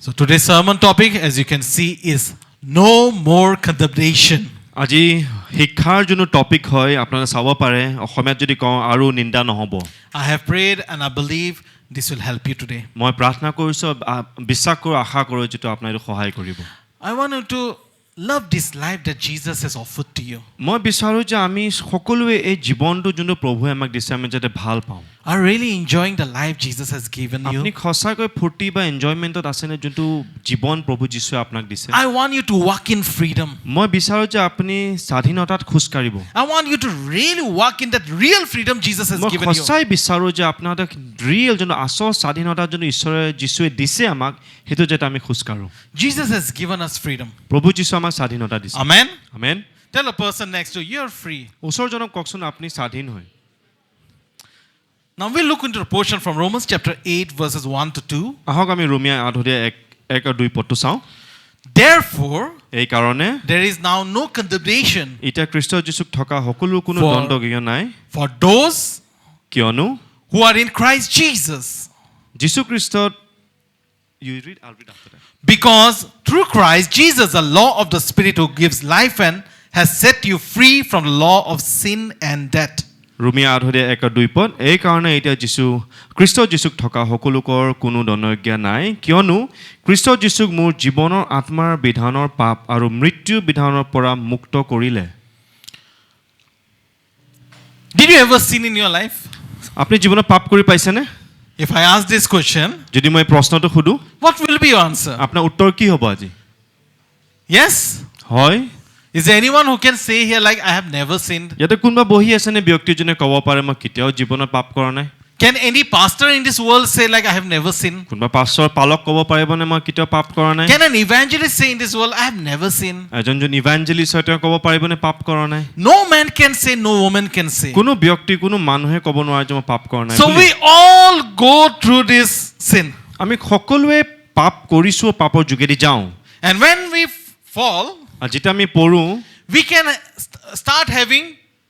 So today's sermon topic, as you can see, is no more condemnation. আজি শিক্ষাৰ যোনটো topic হয় আপোনালোকে চাব পাৰে অসমীয়াত যদি কওঁ আৰু নিন্দা নহব I have prayed and I believe this will help you today. মই প্ৰাৰ্থনা কৰিছো বিশ্বাস কৰো আশা কৰো যে আপোনালোকে সহায় কৰিব I want you to love this life that Jesus has offered to you. মই বিচাৰো যে আমি সকলোৱে এই জীৱনটো যোনটো প্ৰভুৱে আমাক দিছে আমি যাতে ভাল পাওঁ Are really enjoying the life Jesus has given you? আপুনি খসাকৈ ফূৰ্তি বা এনজয়মেন্টত আছে নে যোনটো জীৱন প্ৰভু যীশুৱে আপোনাক দিছে I want you to walk in freedom. মই বিচাৰো যে আপুনি স্বাধীনতাত খোজ কাঢ়িব I want you to really walk in that real freedom Jesus has মই given you. খসাই বিচাৰো যে আপোনাক ৰিয়েল যোনটো আচল স্বাধীনতা যোনটো ঈশ্বৰে যীশুৱে দিছে আমাক হেতু যাতে আমি খোজ কাঢ়ো Jesus has given us freedom. প্ৰভু যীশু আমাক স্বাধীনতা দিছে Amen. Amen Tell a person next to you, you're free. ওচৰজনক কওকচোন আপুনি স্বাধীন হয় Now we look into a portion from Romans chapter 8 verses 1 to 2. আহক আমি ৰোমিয়া 8 আৰু 2 পদটো চাওঁ Therefore, এই কাৰণে there is now no condemnation এতিয়া খ্ৰীষ্ট যীশুক থকা সকলো কোনো For- দণ্ডনীয় নাই for those কিয়নো who are in Christ Jesus. যীশু খ্ৰীষ্টত you read I'll read after that Because through Christ Jesus, the law of the Spirit who gives life and has set you free from the law of sin and death. ৰোমিয়া 8 আৰু 2 পদ এই কাৰণে এতিয়া খ্ৰীষ্ট যীশুক থকা সকলোকৰ কোনো দণ্ডনীয় নাই কিয়নো খ্ৰীষ্ট যীশুক মোৰ জীৱনৰ আত্মাৰ বিধানৰ পাপ আৰু মৃত্যু বিধানৰ পৰা মুক্ত কৰিলে Did you ever sin in your life? আপুনি জীৱনত পাপ কৰি পাইছেনে If I ask this question, যদি মই প্ৰশ্নটো সুধো what will be your answer? আপোনাৰ উত্তৰ কি হ'ব আজি Yes? হয় Is there anyone who can say here like I have never sinned? ইয়াতে কোনোবা বহি আছে নে ব্যক্তিজনে ক'ব পাৰে মই কেতিয়াও জীৱনত পাপ কৰা নাই Can any pastor in this world say like I have never sinned? কোনোবা পাষ্টৰ পালক ক'ব পাৰিবনে মই কেতিয়াও পাপ কৰা নাই Can an evangelist say in this world I have never sinned? এজন ইভাঞ্জেলিষ্ট হয় তেওঁ ক'ব পাৰিবনে পাপ কৰা নাই No man can say, no woman can say. কোনো ব্যক্তি কোনো মানুহে ক'ব নোৱাৰে যে মই পাপ কৰা নাই So বুলি। we all go through this sin. আমি সকলোৱে পাপ কৰিছো পাপৰ যোগেদি যাওঁ And when we fall, আৰু যেতিয়া আমি পঢ়ো we can start having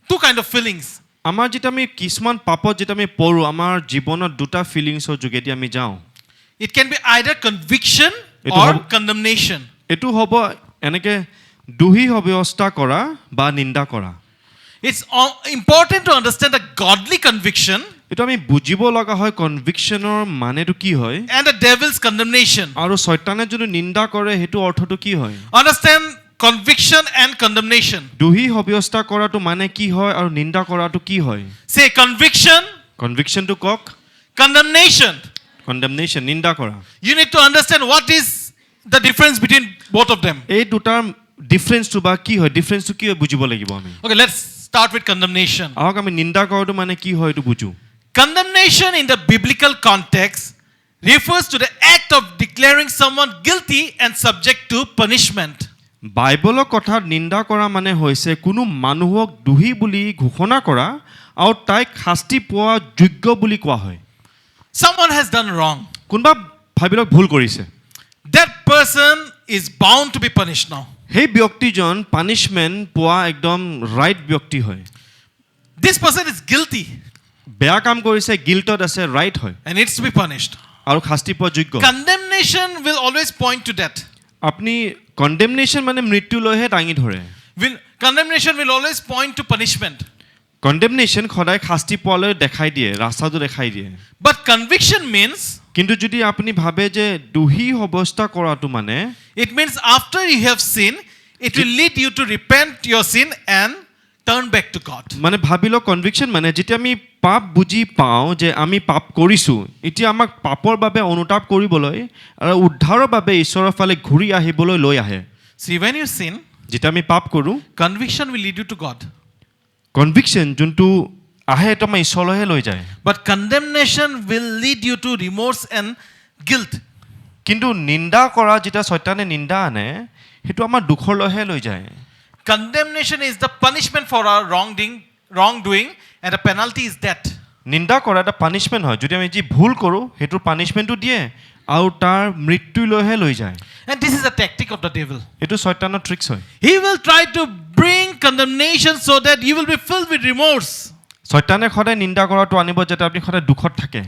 two kind of feelings. আমাৰ যেতিয়া আমি কিছুমান পাপত যেতিয়া আমি পঢ়ো আমাৰ জীৱনত দুটা ফিলিংছৰ যোগেদি আমি যাওঁ It can be either conviction Ito or hob- condemnation. এইটো হ'ব এনেকে দুহি অৱস্থা কৰা বা নিন্দা কৰা It's important to understand the godly conviction এইটো আমি বুজিব লগা হয় কনভিকশ্যনৰ মানেটো কি হয় and the devil's condemnation. আৰু শয়তানে যদি নিন্দা কৰে সেইটো অৰ্থটো কি হয় Understand conviction and condemnation. দুহি অৱস্থা কৰাটো মানে কি হয় আৰু নিন্দা কৰাটো কি হয় Say conviction, কনভিকশ্যনটো কক condemnation. কণ্ডেমনেশ্যন নিন্দা কৰা You need to understand what is the difference between both of them. এই দুটাৰ ডিফাৰেন্সটো বা কি হয় ডিফাৰেন্সটো কি হয় বুজিব লাগিব আমি Okay, let's start with condemnation. আহক আমি নিন্দা কৰাটো মানে কি হয় এইটো বুজো Condemnation in the biblical context refers to the act of declaring someone guilty and subject to punishment. বাইবলৰ কথাত নিন্দা কৰা মানে হৈছে কোনো মানুহক দোষী বুলি ঘোষণা কৰা আৰু তাইক শাস্তি পোৱা যোগ্য বুলি কোৱা হয় Someone has done wrong. কোনোবা ভাবিলক ভুল কৰিছে That person is bound to be punished now. সেই ব্যক্তিজন পানিশমেন্ট পোৱা একদম ৰাইট ব্যক্তি হয় This person is guilty বেয়া কাম কৰিছে গিল্টত আছে ৰাইট হয় and needs to be punished. আৰু শাস্তি পোৱা যোগ্য Condemnation will always point to death. আপুনি কণ্ডেমনেশ্যন মানে মৃত্যুলৈহে দাঙি ধৰে Condemnation will always point to punishment. কণ্ডেমনেশ্যন সদায় শাস্তি পোৱালৈ দেখাই দিয়ে ৰাস্তাটো দেখাই দিয়ে But conviction means, কিন্তু যদি আপুনি ভাবে যে দোষী অৱস্থা কৰাটো মানে it means after you have sinned, it will lead you to repent your sin and turn back to God. মানে ভাবিলো কনভিকশ্যন মানে যেতিয়া আমি পাপ বুজি পাওঁ যে আমি পাপ কৰিছোঁ এতিয়া আমাক পাপৰ বাবে অনুতাপ কৰিবলৈ আৰু উদ্ধাৰৰ বাবে ঈশ্বৰৰ ফালে ঘূৰি আহিবলৈ লৈ আহে See, when you sin, যেতিয়া আমি পাপ কৰোঁ conviction will lead you to God. Conviction যোনটো আহে এইটো আমাৰ ঈশ্বৰলৈহে লৈ যায় But condemnation will lead you to remorse and guilt. কিন্তু নিন্দা কৰা যেতিয়া শয়তানে নিন্দা আনে সেইটো আমাৰ দুখলৈহে লৈ যায় Condemnation is the punishment for our wrongdoing, and the penalty is death. নিন্দা কৰা এটা পানিছমেণ্ট হয় যদি আমি যি ভুল কৰোঁ সেইটোৰ পানিছমেণ্টটো দিয়ে আৰু তাৰ মৃত্যুলৈহে লৈ যায় And this is a tactic of the devil. এইটো শয়তানৰ ট্ৰিক্স হয় He will try to bring condemnation so that you will be filled with remorse, শয়তানে সদায় নিন্দা কৰাটো আনিব যাতে আপুনি সদায় দুখত থাকে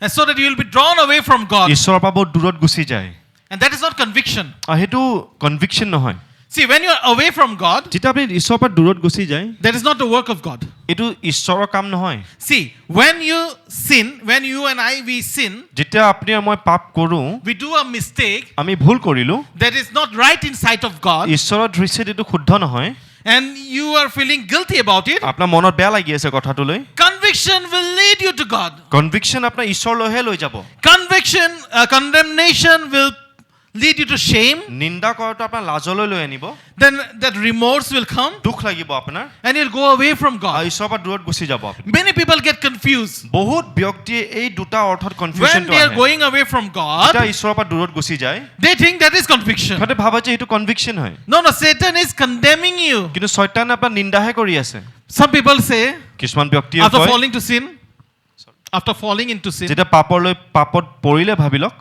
and so that you will be drawn away from God. ঈশ্বৰৰ পৰা বহুত দূৰত গুচি যায় And that is not conviction. সেইটো কনভিকশ্যন নহয় See, when you are away from God, যেতিয়া আপুনি ঈশ্বৰৰ পৰা দূৰত গুচি যায় that is not the work of God. এইটো ঈশ্বৰৰ কাম নহয় See, when you sin, when you and I we sin, যেতিয়া আপুনি আৰু মই পাপ কৰোঁ we do a mistake আমি ভুল কৰিলোঁ that is not right in sight of God, ঈশ্বৰৰ দৃষ্টিত এইটো শুদ্ধ নহয় and you are feeling guilty about it. আপোনাৰ মনত বেয়া লাগি আছে কথাটোলৈ Conviction will lead you to God. Conviction আপোনাৰ ঈশ্বৰলৈহে লৈ যাব Conviction, condemnation will lead you to shame. নিন্দা কৰাটো আপোনাৰ লাজলৈ লৈ আনিব Then that remorse will come, দুখ লাগিব আপোনাৰ and you'll go away from আৰু God. ঈশ্বৰৰ পৰা দূৰত গুচি যাব আপুনি Many people get confused. বহুত ব্যক্তিয়ে এই দুটা অৰ্থত When কনফিউজনটো they are আহে going away from যেতিয়া God, ঈশ্বৰৰ পৰা দূৰত গুচি যায় they think that is conviction. সিহঁতে ভাবে যে এইটো কনভিকশ্যন হয় No, Satan is condemning you. কিন্তু শয়তানে আপোনাৰ নিন্দাহে কৰি আছে Some people say, কিছুমান ব্যক্তিয়ে after কয় falling to sin, after falling into sin, যেতিয়া পাপত পৰিলে ভাবি লওক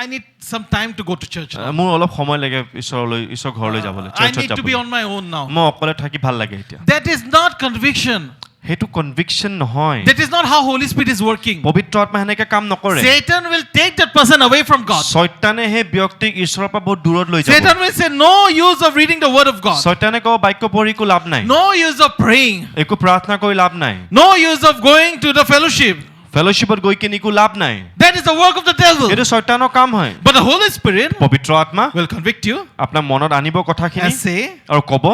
I need some time to go to church now. মোৰ অলপ সময় লাগে ঈশ্বৰ ঘৰলৈ যাবলৈ I চাৰ্চত need to be যাবলৈ on my own now. মই অকলে থাকি ভাল লাগে এতিয়া That is not conviction. সেইটো কনভিকশ্যন নহয় That is not how Holy Spirit is working. পবিত্ৰ আত্মা সেনেকে কাম নকৰে Satan will take that person away from God. শয়তানে সেই ব্যক্তিক ঈশ্বৰৰ পৰা বহুত দূৰত লৈ যাব Satan will say, no use of reading the word of God. শয়তানে কয় বাক্য পঢ়ি একো লাভ নাই No use of praying. একো প্ৰাৰ্থনা কৰি লাভ নাই No use of going to the fellowship. ফেলোশ্বিপত গৈ কিনে একো লাভ নাই That is the work of the devil. এইটো শয়তানৰ কাম হয় But the Holy Spirit পবিত্ৰ আত্মা will convict you আপোনাৰ মনত আনিব কথাখিনি and say, আৰু ক'ব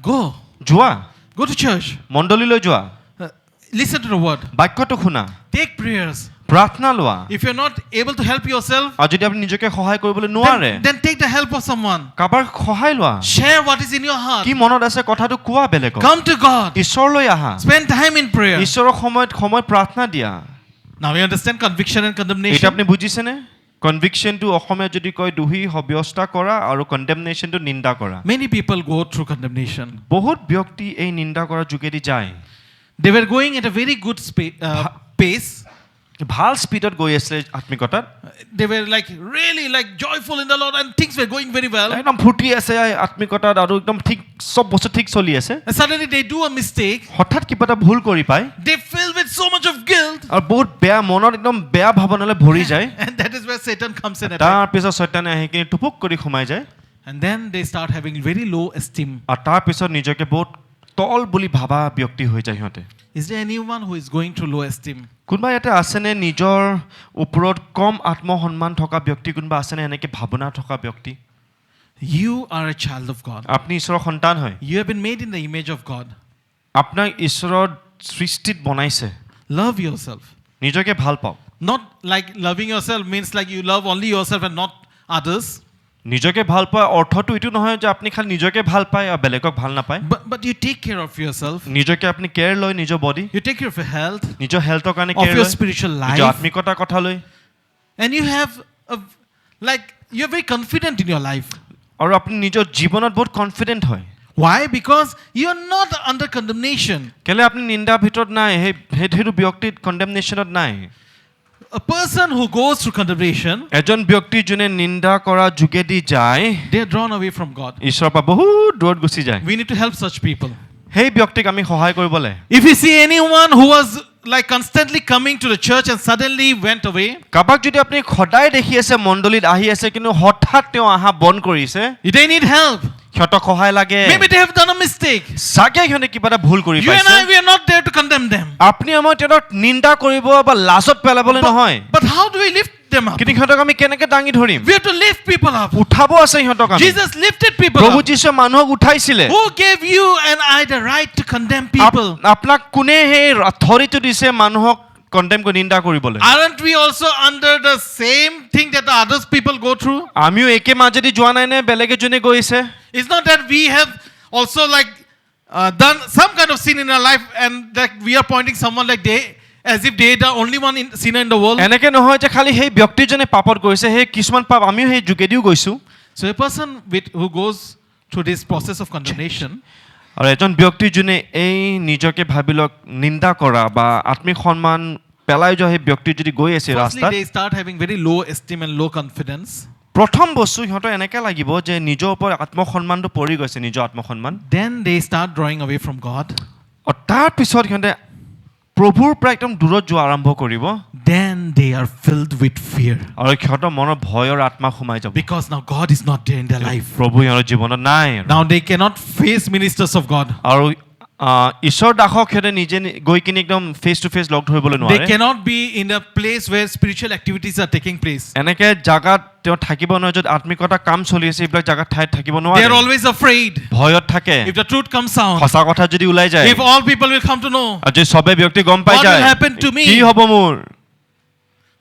go. যোৱা Go to church. মণ্ডলীলৈ যোৱা Listen to the word. বাক্যটো শুনা Take prayers. প্ৰাৰ্থনা লোৱা If you're not able to help yourself, আৰু যদি আপুনি নিজকে সহায় কৰিবলৈ নোৱাৰে then take the help of someone. কাৰোবাৰ সহায় লোৱা Share what is in your heart. কি মনত আছে কথাটো কোৱা বেলেগক Come to God. ঈশ্বৰলৈ আহা Spend time in prayer. ঈশ্বৰৰ সময় প্ৰাৰ্থনা দিয়া Now we understand conviction and এটা condemnation. আপুনি বুজিছেনে কনভিকশ্যনটো অসমীয়া যদি কয় দুহি ব্যৱস্থা কৰা আৰু কণ্ডেমনেশ্যনটো নিন্দা কৰা Many people go through condemnation. বহুত ব্যক্তি এই নিন্দা কৰাৰ যোগেদি যায় They were going at a very good pace. ভাল স্পীডত গৈ আছে আত্মিকতাত They were really joyful in the Lord, and things were going very well. একদম ফুটি আছে আত্মিকতাত আৰু একদম ঠিক সব বস্তু ঠিক চলি আছে And suddenly they do a mistake. হঠাৎ কিবা এটা ভুল কৰি পায় They fill with so much of guilt. আৰু বহুত বেয়া মনত একদম বেয়া ভাৱনালৈ ভৰি যায় And that is where Satan comes in. তাৰ পিছত শয়তানে আহি কিনে টুপুক কৰি সোমাই যায় And then they start having very low esteem. আৰু তাৰ পিছত নিজকে বহুত তল বুলি ভাবা ব্যক্তি হৈ যায় সিহঁতে Is there anyone who is going through low esteem? কোনোবা ইয়াতে আছেনে নিজৰ ওপৰত কম আত্মসন্মান থকা ব্যক্তি কোনোবা আছেনে এনেকে ভাৱনা থকা ব্যক্তি You are a child of God. আপুনি ঈশ্বৰৰ সন্তান হয় You have been made in the image of God. আপোনাক ঈশ্বৰৰ সৃষ্টিত বনাইছে Love yourself. নিজকে ভাল পাওক Not like loving yourself means like you love only yourself and not others. নিজকে ভাল পোৱা অৰ্থটো এইটো নহয় যে আপুনি খালি নিজকে ভাল পায় আৰু বেলেগক ভাল নাপায় But you take care of yourself. নিজকে আপুনি কেয়াৰ লয় নিজৰ body You take care of your health, নিজৰ হেল্থৰ কাৰণে of কেয়াৰ your লয় spiritual নিজৰ life. আত্মিকতাৰ কথা লৈ And you have you're very confident in your life. আৰু আপুনি নিজৰ জীৱনত বহুত কনফিডেণ্ট হয় Why? Because you're not under condemnation. কেলে আপুনি নিন্দাৰ ভিতৰত নাই সেইটো ব্যক্তিত কণ্ডেমনেশ্যনত নাই A person who goes through condemnation, এজন ব্যক্তি যোনে নিন্দা কৰা যোগেদি যায় they are drawn away from God. ঈশ্বৰৰ পৰা বহুত দূৰত গুচি যায় We need to help such people. সেই ব্যক্তিক আমি সহায় কৰিব লাগে If you see anyone who was constantly coming to the church and suddenly went away, কাবাক যদি আপুনি সদায় দেখি আছে মণ্ডলীত আহি আছে কিন্তু হঠাৎ তেওঁ আহা বন্ধ কৰিছে they need help. সিহঁতক সহায় লাগে Maybe they have done a mistake. চাগে সিহঁতে কিবা এটা ভুল কৰি You and পাইছে I, we are not there to condemn them. আপুনি মই তেওঁক নিন্দা কৰিব বা লাজত পেলাবলৈ নহয় But how do we lift them up? কিন্তু সিহঁতক আমি কেনেকে দাঙি ধৰিম We have to lift people up. উঠাব আছে সিহঁতক আমি Jesus lifted people প্ৰভু up. যীশুৱে মানুহক উঠাইছিলে Who gave you and I the right to condemn people? আপোনাক কোনে সেই অথৰিটি দিছে মানুহক কণ্ডেম কৰি নিন্দা কৰিবলৈ Aren't we also under the same thing that the others people go through? আমিও একে মাজেদি যোৱা নাই নে বেলেগে যোনে গৈছে It's not that we have also done some kind of sin in our life and that we are pointing someone as if they are the only one sinner in the world. এনেকে নহয় যে খালি সেই ব্যক্তিজনে পাপত গৈছে সেই কিছুমান পাপ আমিও সেই যোগেদিও গৈছো So a person who goes through this process of condemnation, আৰু এজন ব্যক্তি যোনে এই নিজকে ভাবি লওক নিন্দা কৰা বা আত্মিক সন্মান পেলাই যোৱা সেই ব্যক্তি যদি গৈ আছে firstly ৰাস্তাত they start having very low esteem and low confidence. প্ৰথম বস্তু সিহঁতৰ এনেকে লাগিব যে নিজৰ ওপৰত আত্মসন্মানটো পৰি গৈছে নিজৰ আত্মসন্মান Then they start drawing away from God. আৰু তাৰ পিছত সিহঁতে প্ৰভুৰ পৰা একদম দূৰত যোৱা আৰম্ভ কৰিব then they are filled with fear. আৰু সিহঁতৰ মনত ভয়ৰ আত্মা সোমাই যাব Because now God is not there in their life. প্ৰভু সিহঁতৰ জীৱনত নাই আৰু। Now they cannot face ministers of God. আৰু ঈশ্বৰ দাসক সিহঁতে নিজে গৈ কিনে একদম ফেচ টু ফেচ লগ ধৰিবলৈ They নোৱাৰে cannot be in a place where spiritual activities are taking place. এনেকে জাগাত তেওঁ থাকিব নোৱাৰে য'ত আত্মিকতা কাম চলি আছে এইবিলাক জাগাত ঠাইত থাকিব They নোৱাৰে are always afraid. ভয়ত থাকে If the truth comes out, সঁচা কথা যদি ওলাই যায় if all people will come to know, আৰু যদি সবে ব্যক্তি গম পাই What যায় will happen to me? কি হ'ব মোৰ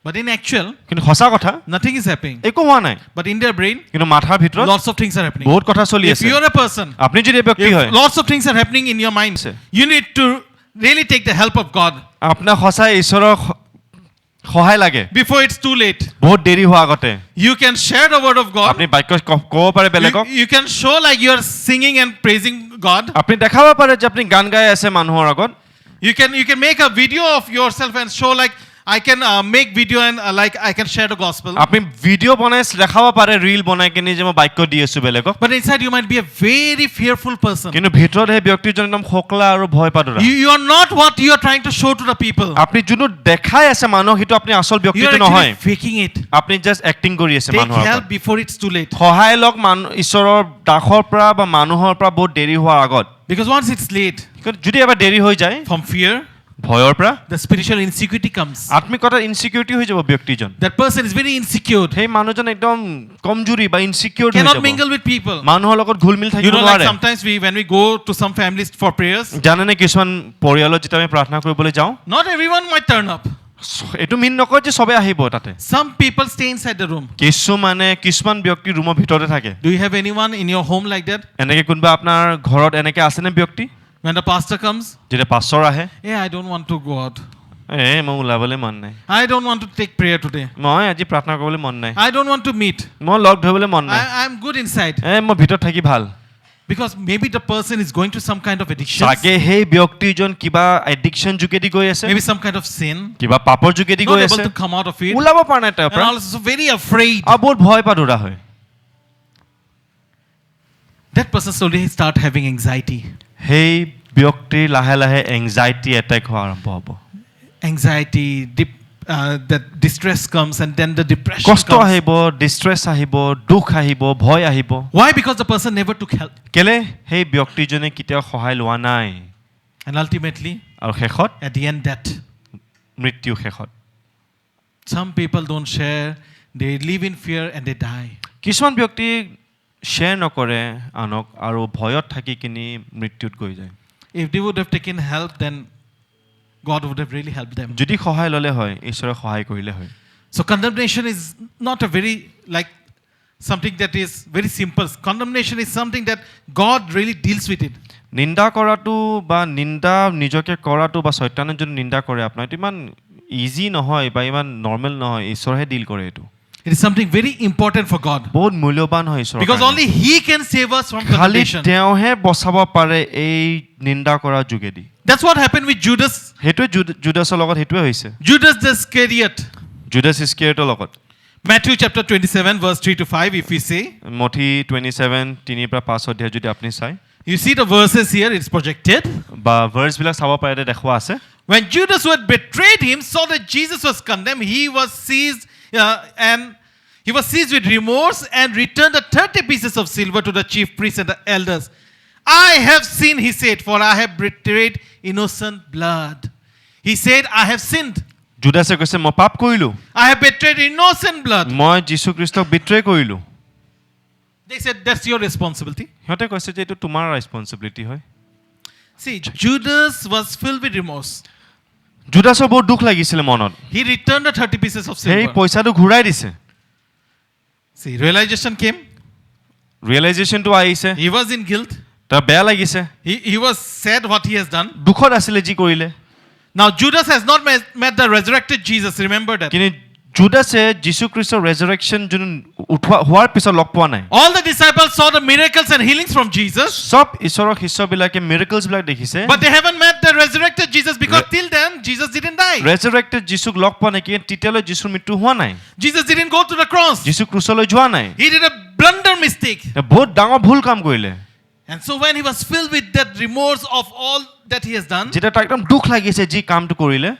but in actual, কিন্তু সঁচা কথা nothing is happening. একো হোৱা নাই But in their brain, কিন্তু মাথাৰ ভিতৰত lots of things are happening. বহুত কথা চলি If আছে you are a person, আপুনি যদি এই ব্যক্তি হয় if lots of things are happening in your mind, you need to really take the help of God আপোনাৰ সঁচাই ঈশ্বৰৰ সহায় লাগে before it's too late. বহুত দেৰি হোৱা আগতে You can share the word of God. আপুনি বাক্য ক'ব পাৰে বেলেগক You can show like you are singing and praising God. আপুনি দেখাব পাৰে যে আপুনি গান গাই আছে মানুহৰ আগত You can make a video of yourself and show like I can make video and like I can share the gospel. আপুনি ভিডিঅ' বনাই দেখাব পাৰে ৰীল বনাই কিনে যে মই বাক্য দি আছো বেলেগক But inside you might be a very fearful person. কিন্তু ভিতৰত সেই ব্যক্তিজন একদম খোকলা আৰু ভয় পাদৰা You are not what you are trying to show to the people. আপুনি যোনটো দেখাই আছে মানুহক সেইটো আপুনি আচল You ব্যক্তিটো are নহয় actually faking it. আপুনি জাষ্ট এক্টিং কৰি আছে Take মানুহৰ help আগত before it's too late. সহায় লওক ঈশ্বৰৰ দাসৰ পৰা বা মানুহৰ পৰা বহুত দেৰি হোৱাৰ আগত Because once it's late, যদি এবাৰ দেৰি হৈ যায় from fear, ভয়ৰ পৰা the spiritual insecurity comes. আত্মিকতাৰ ইনচিকিউৰিটি হৈ যাব ব্যক্তিজন That person is very insecure. সেই মানুহজন একদম কমজুৰি বা ইনচিকিউৰ হৈ Cannot যাব mingle with people. মানুহৰ লগত ঘুল মিল You থাকিব know, like নোৱাৰে sometimes when we go to some families for prayers, জানেনে কিছুমান পৰিয়ালত যেতিয়া আমি প্ৰাৰ্থনা কৰিবলৈ যাওঁ not everyone might turn up. এইটো মিন নকয় যে সবে আহিব তাতে Some people stay inside the room. কিছুমান ব্যক্তি ৰুমৰ ভিতৰতে থাকে Do you have anyone in your home like that? এনেকে কোনোবা আপোনাৰ ঘৰত এনেকে আছেনে ব্যক্তি When the pastor comes, যেতিয়া পাছৰ আহে yeah, I don't want to go out. মই ওলাবলৈ মন নাই I don't want to take prayer today. মই আজি প্ৰাৰ্থনা কৰিবলৈ মন নাই I don't want to meet. মই লগ ধৰিবলৈ মন নাই I'm good inside. মই ভিতৰত থাকি ভাল Because maybe the person is going to some kind of addiction. চাগে সেই ব্যক্তিজন কিবা এডিকশ্যন যোগেদি গৈ আছে Maybe some kind of sin. কিবা পাপৰ যোগেদি Not গৈ able আছে to come out of it. ওলাব পৰা নাই তাৰ And পৰা also very afraid. আৰু বহুত ভয় পাদুৰা হয় That person slowly start having anxiety. সেই ব্যক্তিৰ লাহে লাহে এংজাইটি এটেক হোৱা আৰম্ভ হ'ব Anxiety, that distress comes and then the depression কষ্ট comes. আহিব ডিষ্ট্ৰেছ আহিব দুখ আহিব ভয় আহিব Why? Because the person never took help. কেলে সেই ব্যক্তিজনে কেতিয়াও সহায় লোৱা নাই And ultimately, আৰু শেষত at the end, death. মৃত্যু শেষত Some people don't share. They live in fear and they die. কিছুমান ব্যক্তি শ্বেয়াৰ নকৰে আনক আৰু ভয়ত থাকি কিনি মৃত্যুত গৈ যায় If they would have taken help, then God would have really helped them. যদি সহায় ল'লে হয় ঈশ্বৰে সহায় কৰিলে হয় So condemnation is not a very like something that is very simple. Condemnation is something that God really deals with it. নিন্দা কৰাটো বা নিন্দা নিজকে কৰাটো বা শয়তানে যদি নিন্দা কৰে আপোনাৰ এইটো ইমান ইজি নহয় বা ইমান নৰ্মেল নহয় ঈশ্বৰহে ডিল কৰে এইটো It is something very important for God. বহুত মূল্যৱান হয় ঈশ্বৰৰ Because কাৰণে। only He can save us from খালি condemnation. তেওঁহে বচাব পাৰে এই নিন্দা কৰাৰ যোগেদি That's what happened with Judas. সেইটোৱে জুদাছৰ লগত সেইটোৱে হৈছে Judas the Iscariot. জুদাছ ইস্কাৰিয়টৰ লগত Matthew chapter 27 verse 3 to 5 if we say. মঠি 27 3 পৰা 5 অধ্যায় যদি আপুনি চাই You see the verses here, it's projected. বা ভাৰ্ছবিলাক চাব পাৰে দেখুৱা আছে When Judas who had betrayed him saw that Jesus was condemned, he was seized with remorse and returned the 30 pieces of silver to the chief priests and the elders. I have sinned, he said, for I have betrayed innocent blood. He said, I have sinned. জুদাছে কৈছে মই পাপ কৰিলো I have betrayed innocent blood. মই যীশু খ্ৰীষ্টক betray কৰিলো They said, that's your responsibility. সিহঁতে কৈছে যে এইটো তোমাৰ ৰেছপনচিবিলিটি হয় See, Judas was filled with remorse. জুদাছৰ বহুত দুখ লাগিছিলে মনত He returned the 30 pieces of সেই silver. পইচাটো ঘূৰাই দিছে See, realization came. ৰিয়েলাইজেশ্যনটো আহিছে He was in guilt. তাৰ বেয়া লাগিছে He was sad what he has done. দুখত আছিলে যি কৰিলে Now Judas has not met the resurrected Jesus. Remember that. কিন্তু জুদাছে যীশু খ্ৰীষ্টৰ ৰেজাৰেকশ্যন যোন উঠোৱা হোৱাৰ পিছত লগ পোৱা নাই All the disciples saw the miracles and healings from Jesus. সব ঈশ্বৰৰ শিষ্যবিলাকে মিৰাকলছবিলাক দেখিছে But they haven't met the resurrected Jesus because till then Jesus didn't die. ৰেজাৰেক্টেড যীশুক লগ পোৱা নাই কিন্তু তেতিয়ালৈ যীশুৰ মৃত্যু হোৱা নাই Jesus didn't go to the cross. যীশু ক্ৰুচলৈ যোৱা নাই He did a blunder mistake. বহুত ডাঙৰ ভুল কাম কৰিলে And so when he was filled with that remorse of all that he has done, যেতিয়া তাৰ একদম দুখ লাগিছে যি কামটো কৰিলে,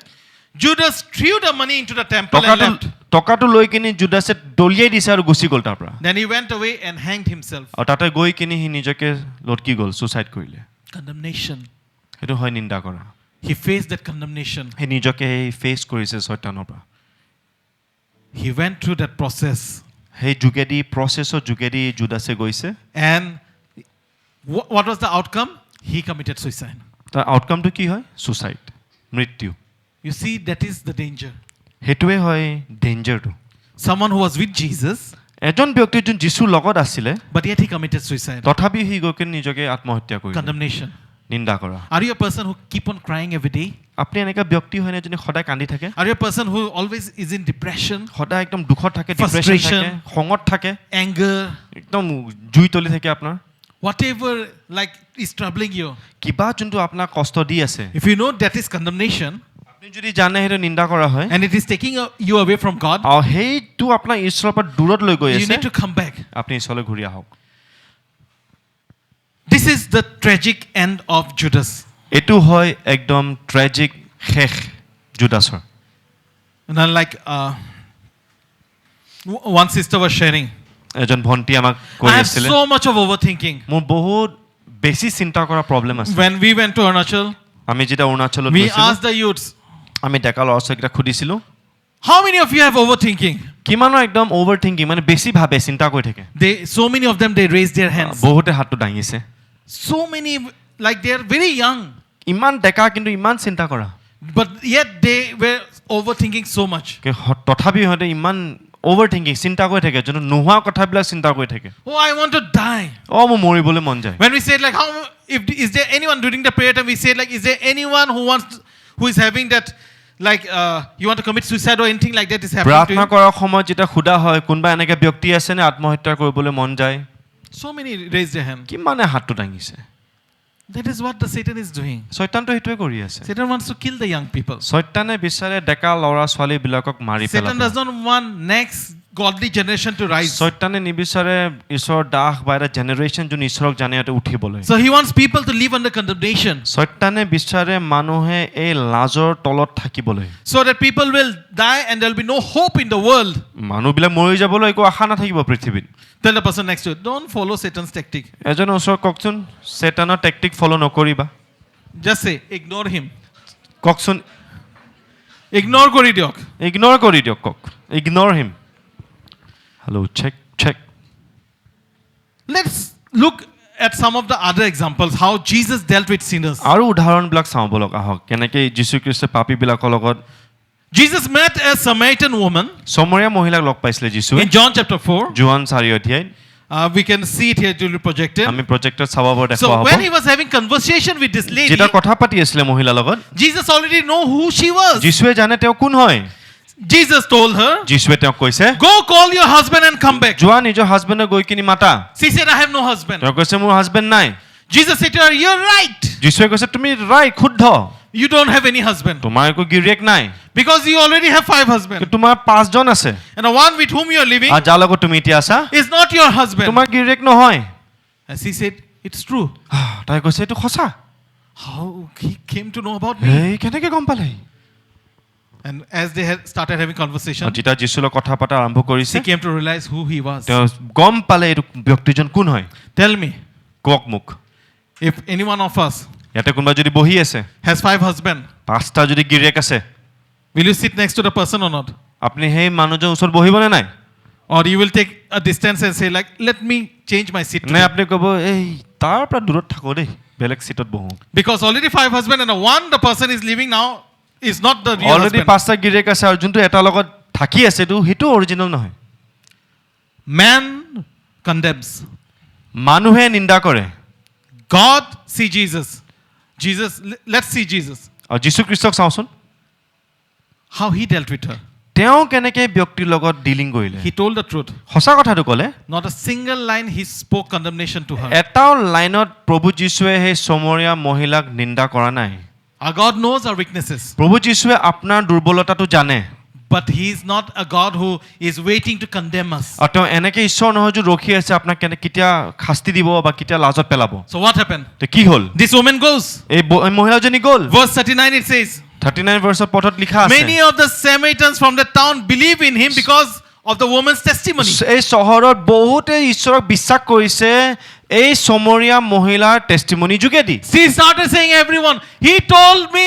Judas threw the money into the temple and left. টকাটো লৈ কিনি জুদাছে দলিয়াই দিছে আৰু গুচি গ'ল তাৰ পৰা। Then he went away and hanged himself. আৰু তাতে গৈ কিনি সি নিজকে লটকি গ'ল, সুচাইড কৰিলে। Condemnation. সেইটো হয় নিন্দা কৰা। He faced that condemnation. সি নিজকে ফেচ কৰিছে শয়তানৰ পৰা। He went through that process. সেই যোগেদি প্ৰচেছৰ যোগেদি জুদাছে গৈছে। And what was the outcome? He committed suicide. তাৰ আউটকামটো কি হয়? সুচাইড, মৃত্যু। You see, that is the danger. সেইটোৱে হয় ডেঞ্জাৰটো। Someone who was with Jesus, এজন ব্যক্তি যোন যীশুৰ লগত আছিলে, but yet he committed suicide. তথাপি সি গৈ কিনি নিজকে আত্মহত্যা কৰিলে। Condemnation. নিন্দা কৰা। Are you a person who keep on crying every day? আপুনি এনেকা ব্যক্তি হয়নে যোনে সদায় কান্দি থাকে? Are you a person who always is in depression, সদায় একদম দুখত থাকে, ডিপ্ৰেছন থাকে, খঙত থাকে, anger, একদম জুই তলি থাকে আপোনাৰ? whatever like is troubling you? কিবা যোনটো আপোনাক কষ্ট দি আছে, If you know that is condemnation, আপুনি যদি জানে সেইটো নিন্দা কৰা হয়, and it is taking you away from God, আৰু সেইটো আপোনাৰ ঈশ্বৰৰ পৰা দূৰত লৈ গৈ you আছে, need to come back. আপুনি ঈশ্বৰলৈ ঘূৰি আহক। This is the tragic end of Judas. এইটো হয় একদম ট্ৰেজিক শেষ জুদাছৰ। And then like one sister was sharing, এজন ভণ্টি আমাক I কৈ have আছিলে, so much of overthinking. মোৰ বহুত বেছি চিন্তা কৰা প্ৰব্লেম আছে। When we went to Arunachal, আমি যেতিয়া অৰুণাচলত we গৈছিলোঁ, asked the youths, আমি ডেকা ল'ৰা ছোৱালীকেইটাক সুধিছিলোঁ, how many of you have overthinking? কিমানৰ একদম অভাৰ থিংকিং, মানে বেছি ভাবে, চিন্তা কৰি থাকে। So many of them, they raised their hands. বহুতে হাতটো দাঙিছে। So many, like they are very young, ইমান ডেকা কিন্তু ইমান চিন্তা কৰা, but yet they were overthinking so much. তথাপি সিহঁতে ইমান অভাৰ থিংকিং, চিন্তা কৰি থাকে, যোনটো নোহোৱা কথাবিলাক চিন্তা কৰি থাকে। Oh, I want to die. মোৰ মৰিবলৈ মন যায়। When we said like, is there anyone during the prayer time, we said like, is there anyone who is having that, like you want to commit suicide or anything like that is happening to প্ৰাৰ্থনা you? কৰাৰ সময়ত যেতিয়া সোধা হয় কোনোবা এনেকে ব্যক্তি আছেনে আত্মহত্যা কৰিবলৈ মন যায়, So many raised their hand. কিমানে হাতটো দাঙিছে। That is what the Satan is doing. শয়তানটো সেইটোৱে কৰি আছে। Satan wants to kill the young people. শয়তানে বিচাৰে ডেকা ল'ৰা ছোৱালীবিলাকক মাৰি Satan পেলাব। does not want next godly generation to rise. শয়তানে নিবিচাৰে ঈশ্বৰৰ দাস বা এটা জেনেৰেশ্যন যোন ঈশ্বৰক জানে ইয়াতে উঠিবলৈ। So he wants people to live under condemnation, শয়তানে বিচাৰে মানুহে এই লাজৰ তলত থাকিবলৈ। so that people will die and there will be no hope in the world. মানুহবিলাক মৰি যাবলৈ একো আশা নাথাকিব পৃথিৱীত। Tell the person next to you, don't follow Satan's tactic. এজন ওচৰত কওকচোন, চেতানৰ টেকটিক ফলো নকৰিবা। Just say, ignore him. কওকচোন, Ignore kori diok. ইগনৰ কৰি দিয়ক, কওক ignore him. Hello', check. Let's look at some of the other examples, how Jesus dealt with sinners. আৰু উদাহৰণবিলাক চাওঁ বলক, আহক কেনেকৈ যীশুখ্ৰীষ্টই পাপীবিলাকৰ লগত। Jesus met a Samaritan woman Chamaria মহিলাক লগ পাইছিলে যীশুৱে। in John chapter 4. যোৱান 4 অধ্যায়। We can see it here to be projected. আমি প্ৰজেক্টত চাব পাৰোঁ, So দেখুওৱা when he হ'ব। was having conversation with this lady, যেতিয়া কথা পাতি আছিলে মহিলাৰ লগত, Jesus already know who she was. যীশুৱে জানে তেওঁ কোন হয়। Jesus told her, যীশুৱে তেওঁক কৈছে, go call your husband and come back. যোৱা নিজৰ হাজবেণ্ডক গৈ কিনি মাতা। She said, I have no husband. তেওঁ কৈছে মোৰ হাজবেণ্ড নাই। Jesus said to her, you're right. যীশুৱে কৈছে তুমি ৰাইট, শুদ্ধ, You don't have any husband. তোমাৰ একো গিৰিয়েক নাই, Because you already have 5 husbands. তোমাৰ 5জন আছে, And the one with whom you are living আৰু যাৰ লগত তুমি এতিয়া আছা is not your husband. তোমাৰ গিৰিয়েক নহয়। And she said, it's true. তাই কৈছে এইটো সঁচা। How he came to know about me? এই কেনেকৈ গম পালে? And as they had started having conversation, যেতিয়া যীশুৰ লগত কথা পতা আৰম্ভ কৰিছে, she came to realize who he was. তেওঁ গম পালে এইটো ব্যক্তিজন কোন হয়। Tell me, কওক মোক, if any one of us ইয়াতে কোনোবা যদি বহি আছে, has 5 husbands, 5টা যদি গিৰিয়েক আছে, will you sit next to the person or not? আপুনি সেই মানুহজনৰ ওচৰত বহিবনে নাই? Or you will take a distance and say like, let me change my seat. নে আপুনি ক'ব এই তাৰ পৰা দূৰত থাকো দেই, বেলেগ চিটত বহো। Because already 5 husbands and the one the person is living now is not the real already husband. 5টা গিৰিয়েক আছে আৰু যোনটো এটা লগত থাকি আছে সেইটো অৰিজিনেল নহয়। Man condemns. মানুহে নিন্দা কৰে। God see Jesus. Let's see Jesus. আৰু যীশু খ্ৰীষ্টক চাওঁচোন, How he dealt with her. তেওঁ কেনেকে ব্যক্তিৰ লগত ডিলিং কৰিলে। He told the truth. সঁচা কথাটো ক'লে। Not a single line he spoke condemnation to her. এটাও লাইনত প্ৰভু যীশুৱে সেই চমৰীয়া মহিলাক নিন্দা কৰা নাই। Our God knows our weaknesses. প্ৰভু যীশুৱে আপোনাৰ দুৰ্বলতাটো জানে। but he is not a God who is waiting to condemn us. আৰু তেওঁ এনেকে ঈশ্বৰ নহয় যে ৰখি আছে আপোনাক কেতিয়া শাস্তি দিব বা কেতিয়া লাজত পেলাব। So what happened? তো কি হ'ল? This woman goes. এই মহিলাজনী গ'ল। Verse 39 it says, 39 verse পথত লিখা আছে, many of the Samaritans from the town believe in him because of the woman's testimony. এই চহৰত বহুতে ঈশ্বৰক বিশ্বাস কৰিছে এই সমৰীয়া মহিলাৰ টেষ্টিমনি যোগেদি। She started saying, everyone, he told me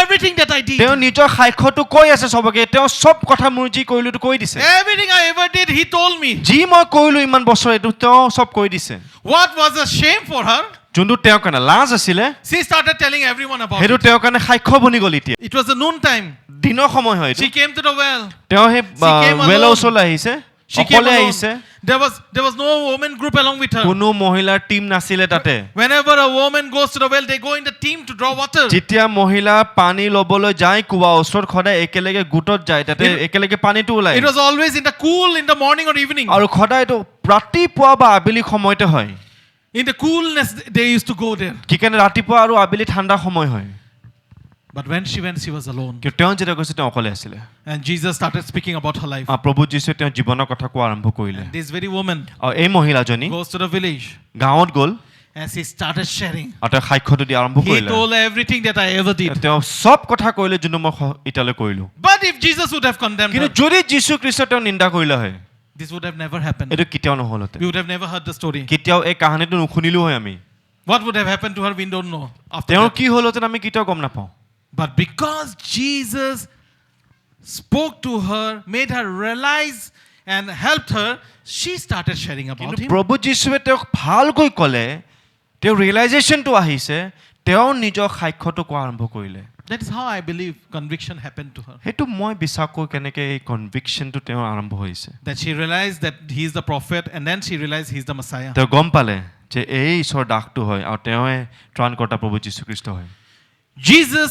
everything that I did. তেওঁ নিজৰ সাক্ষ্যটো কৈ আছে সবকে, তেওঁ সব কথা মোৰ যি কৰিলো কৈ দিছে। Everything I ever did, he told me. যি মই কৰিলো ইমান বছৰ এইটো তেওঁ সব কৈ দিছে। What was a shame for her? যোনটো তেওঁৰ কাৰণে লাজ আছিলে, She started telling everyone about সেইটো it. তেওঁৰ কাৰণে সাক্ষ্য বনি গ'ল এতিয়া। It was the noon time. দিনৰ সময় হয় She came to the well. তেওঁ সেই came alone. ৱেলৰ ওচৰলৈ আহিছে, She came অকলে alone. আহিছে, There was no woman group along with her. কোনো মহিলাৰ টিম নাছিলে তাতে। Whenever a woman goes to the well, they go in the team to draw water. যেতিয়া মহিলা পানী ল'বলৈ যায় কুঁৱা ওচৰত সদায় একেলগে গোটত যায়, তাতে একেলগে পানীটো ওলায়। It was always in the cool in the morning or evening. আৰু সদায়টো ৰাতিপুৱা বা আবেলি সময়তে হয়। In the coolness they used to go there. কি কাৰণে ৰাতিপুৱা আৰু আবেলি ঠাণ্ডা সময় হয়। But when she went, she was alone. কিন্তু তেওঁ যেতিয়া গৈছে তেওঁ অকলে আছিলে। And Jesus started speaking about her life. প্ৰভু যীশুৱে তেওঁৰ জীৱনৰ কথা কোৱা আৰম্ভ কৰিলে। And this very woman আৰু এই মহিলাজনী goes to the village গাঁৱত গ'ল and she started sharing. আৰু তেওঁ সাক্ষ্যটো দিয়া আৰম্ভ He কৰিলে। told everything that I ever did. তেওঁ সব কথা কৈলে যোনটো মই এতিয়ালৈ কৰিলো। But if Jesus would have condemned কিন্তু her, যদি যীশু খ্ৰীষ্ট তেওঁ নিন্দা কৰিলে হয়, this would have never happened. এইটো কেতিয়াও নহ'লহেঁতেন। We would have never heard the story. কেতিয়াও এই কাহিনীটো নুশুনিলো হয় আমি। What would have happened to her, we don't know. After তেওঁৰ that. কি হ'লহেঁতেন আমি কেতিয়াও গম নাপাওঁ। But because Jesus spoke to her, made her realize and helped her, she started sharing about কিন্তু him. প্ৰভু যীশুৱে তেওঁক ভালকৈ ক'লে, তেওঁ ৰিয়েলাইজেশ্যনটো আহিছে, তেওঁ নিজৰ সাক্ষ্যটো কোৱা আৰম্ভ কৰিলে। That is how I believe conviction happened to her. সেইটো মই বিশ্বাস কৰোঁ কেনেকৈ এই কনভিকশ্যনটো তেওঁৰ আৰম্ভ হৈছে। That she realized that he is the prophet and then she realized he is the Messiah. তেওঁ গম পালে যে এই ঈশ্বৰৰ দাসটো হয় আৰু তেওঁৱে ত্ৰাণকৰ্তা প্ৰভু যীশুখ্ৰীষ্ট হয়। Jesus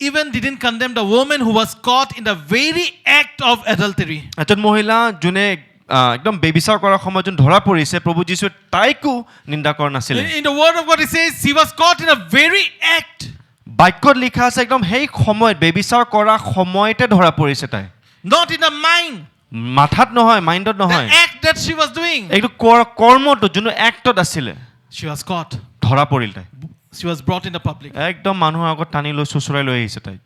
even didn't condemn the woman who was caught in the very act of adultery. এজন মহিলা যোনে একদম বেবিচাৰ কৰাৰ সময়ত যোন ধৰা পৰিছে, প্ৰভু যীশুৱে তাইকো নিন্দা কৰা নাছিলে। In the word of God it says she was caught in a very act. বাক্যত লিখা আছে একদম সেই সময়ত বেবিচাৰ কৰা সময়তে ধৰা পৰিছে তাই। Not in the mind. মাথাত নহয়, মাইণ্ডত নহয়। The act that she was doing. এইটো কৰ্মটো যোনটো এক্টত আছিলে, She was caught. ধৰা পৰিল তাই। She was brought in the public. একদম মানুহৰ আগত টানি লৈ চুচৰাই লৈ আহিছে তাইক।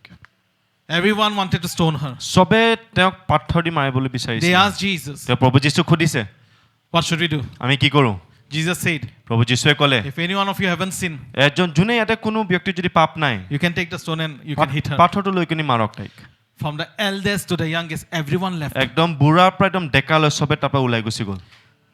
Everyone wanted to stone her. চবে তেওঁক পাথৰ দি মাৰিবলৈ বিচাৰিছে। They asked Jesus, তেওঁ প্ৰভু যীশুক সুধিছে, what should we do? আমি কি কৰোঁ? Jesus said, প্ৰভু যীশুৱে ক'লে, if any one of you haven't sinned, এজন যোনে ইয়াতে কোনো ব্যক্তিৰ যদি পাপ নাই, you can take the stone and you can hit her. পাথৰটো লৈ কিনি মাৰক তাইক। From the eldest to the youngest, everyone left. একদম বুঢ়াৰ পৰা একদম ডেকালৈ চবে তাৰপৰা ওলাই গুচি গ'ল।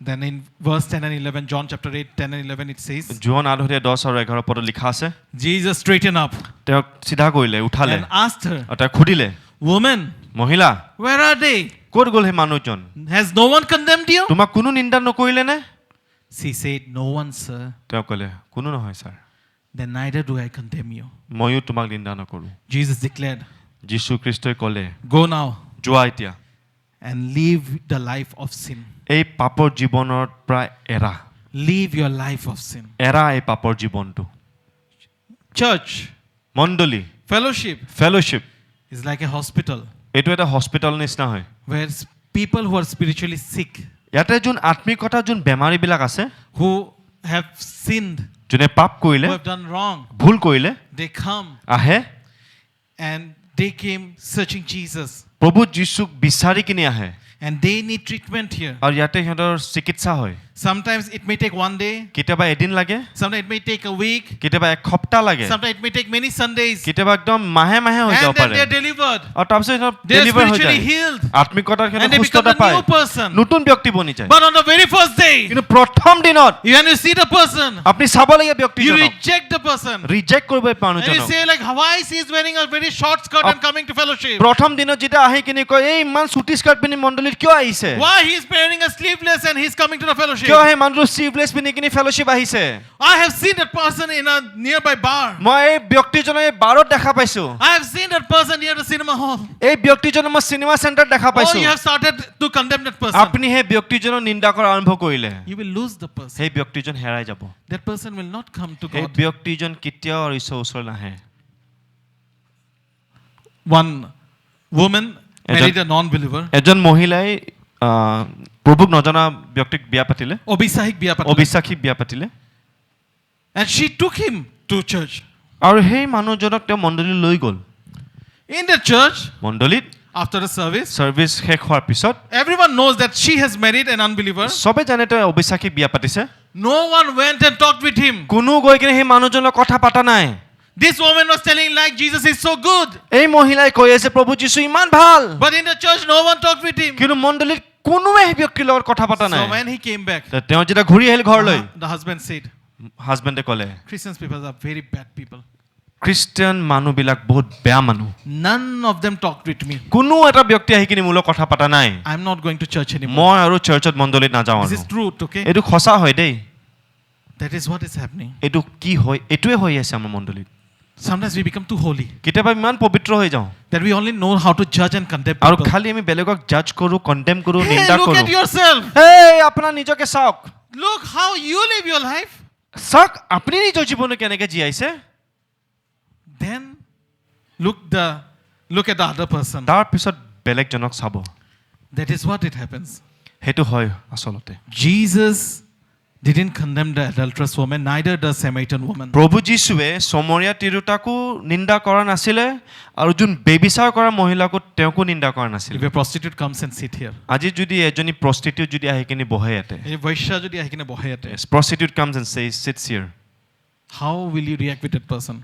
Then in verse 10 and 11, John chapter 8, 10 and 11, it says, John 8:10 আৰু 11 পদত লিখা আছে, Jesus straightened up তেওঁক চিধা কৰিলে, উঠালে and asked her, আৰু তাইক সুধিলে, woman, মহিলা where are they? ক'ত গ'ল সেই মানুহজন? Has no one condemned you? তোমাক কোনো নিন্দা নকৰিলে নে? She said, no one, sir. তেওঁ ক'লে, কোনো নহয় sir, Then neither do I condemn you. ময়ো তোমাক নিন্দা নকৰোঁ। Jesus declared, যীশু খ্ৰীষ্টই ক'লে, go now যোৱা এতিয়া and live the life of sin. এই পাপৰ জীৱনৰ পৰা এৰা, Live your life of sin. এৰা এই পাপৰ জীৱনটো। Church, মণ্ডলী, fellowship fellowship, is like a hospital এইটো এটা হস্পিটেল নিচিনা হয়। where people who are spiritually sick, ইয়াতে যোন আত্মিকতা যোন বেমাৰীবিলাক আছে, who have sinned, যোনে পাপ কৰিলে, who have done wrong, ভুল কৰিলে, they come আহে and they came searching Jesus প্ৰভু যীশুক বিচাৰি কিনি আহে and they need treatment here. আৰু ইয়াতে সিহঁতৰ চিকিৎসা হয়। Sometimes it may take one day, কেতিয়াবা এদিন লাগে, sometimes it may take a week, কেতিয়াবা এক সপ্তাহ লাগে, sometimes it may take many Sundays, কেতিয়াবা একদম মাহে মাহে হৈ যাব and then পাৰে। they are delivered. আৰু তাৰপিছত সিহঁতৰ They are ডেলিভাৰ হৈ যায়, spiritually healed আত্মিকতাৰ and সিহঁতৰ they become সুস্থতা a পায়, new person. নতুন ব্যক্তি বনি যায়। But on the very first day, কিন্তু প্ৰথম দিনত when you see the person, আপুনি চাব লাগে you ব্যক্তিজনক, reject the person. ৰিজেক্ট কৰিব And you মানুহজনক। say like, why he is wearing a very short skirt and coming to fellowship? প্ৰথম দিনত যেতিয়া আহি কিনি কয় এই ইমান চুটি স্কাৰ্ট পিন্ধি মণ্ডলীত কিয় আহিছে, Why he is wearing a sleeveless and he is coming to the fellowship? কিয় সেই মানুহটো স্লিভলেছ পিন্ধি কিনি ফেলোশ্বিপ আহিছে। I have seen that person in a nearby bar. মই এই ব্যক্তিজনক এই বাৰত দেখা পাইছো, I have seen that person near the cinema hall. এই ব্যক্তিজনক মই চিনেমা চেণ্টাৰত দেখা Oh, পাইছো। you have started to condemn that person. আপুনি সেই ব্যক্তিজনক নিন্দা কৰা আৰম্ভ কৰিলে, You will lose the person. সেই ব্যক্তিজন হেৰাই যাব। That person will not come to সেই God. ব্যক্তিজন কেতিয়াও ঈশ্বৰৰ ওচৰলৈ নাহে। One woman married a non-believer. এজন মহিলাই প্ৰভুক নজনা ব্যক্তিক বিয়া পাতিলে অবিশ্বাসীক বিয়া পাতিলে। অবিশ্বাসীক বিয়া পাতিলে And she took him to church. আৰু সেই মানুহজনক তেওঁ মণ্ডলীলৈ লৈ গ'ল In the church, মণ্ডলীত after the service, চাৰ্ভিচ শেষ হোৱাৰ পিছত everyone knows that she has married an unbeliever. চবে জানে তেওঁ অবিশ্বাসীক বিয়া পাতিছে No one went and talked with him. কোনো গৈ কিনে সেই মানুহজনৰ কথা পাতা নাই This woman was telling like Jesus is so good. এই মহিলাই কৈ আছে প্ৰভু যীশু ইমান ভাল But in the church, no one talked with him. কিন্তু মণ্ডলীত কোনোৱে সেই ব্যক্তিৰ লগত কথা পাতা নাই So when he came back, তেওঁ যেতিয়া ঘূৰি আহিল ঘৰলৈ the husband said, হাজবেণ্ডে ক'লে Christian people are very bad people. Christian মানুহবিলাক বহুত বেয়া মানুহ None of them talked with me. কোনো এটা ব্যক্তি আহি কিনে মোৰ লগত কথা পাতা নাই I'm not going to church anymore. মই আৰু চাৰ্চত মণ্ডলীত নাযাওঁ This is truth, okay? এইটো সঁচা হয় দেই That is what is happening. এইটো কি হয় এইটোৱে হৈ আছে আমাৰ মণ্ডলীত Sometimes we become too holy কেতিয়াবা ইমান পবিত্ৰ হৈ যাওঁ that we only know how to judge and condemn আৰু people. খালি আমি বেলেগক জাজ কৰোঁ কণ্ডেম কৰোঁ Hey, নিন্দা look কৰোঁ at yourself. হেই আপোনাৰ নিজকে চাওক Look how you live your life. চাওক আপুনি নিজৰ জীৱনটো কেনেকৈ জীয়াইছে Then look at the other person. তাৰপিছত বেলেগজনক চাব That is what it happens. সেইটো হয় আচলতে Jesus didn't condemn the adulterous woman, neither the Samaritan woman. প্ৰভু যীশুৱে চমৰীয়া তিৰোতাকো নিন্দা কৰা নাছিলে আৰু যোন বেবিচাৰ কৰা মহিলাকো তেওঁকো নিন্দা কৰা নাছিলে If a prostitute comes and sit here, আজি যদি এজনী প্ৰষ্টিটিউট যদি আহি কিনে বহে ইয়াতে if Vaishya jodi ahikine bohe ate, prostitute comes and says sits here how will you react with that person?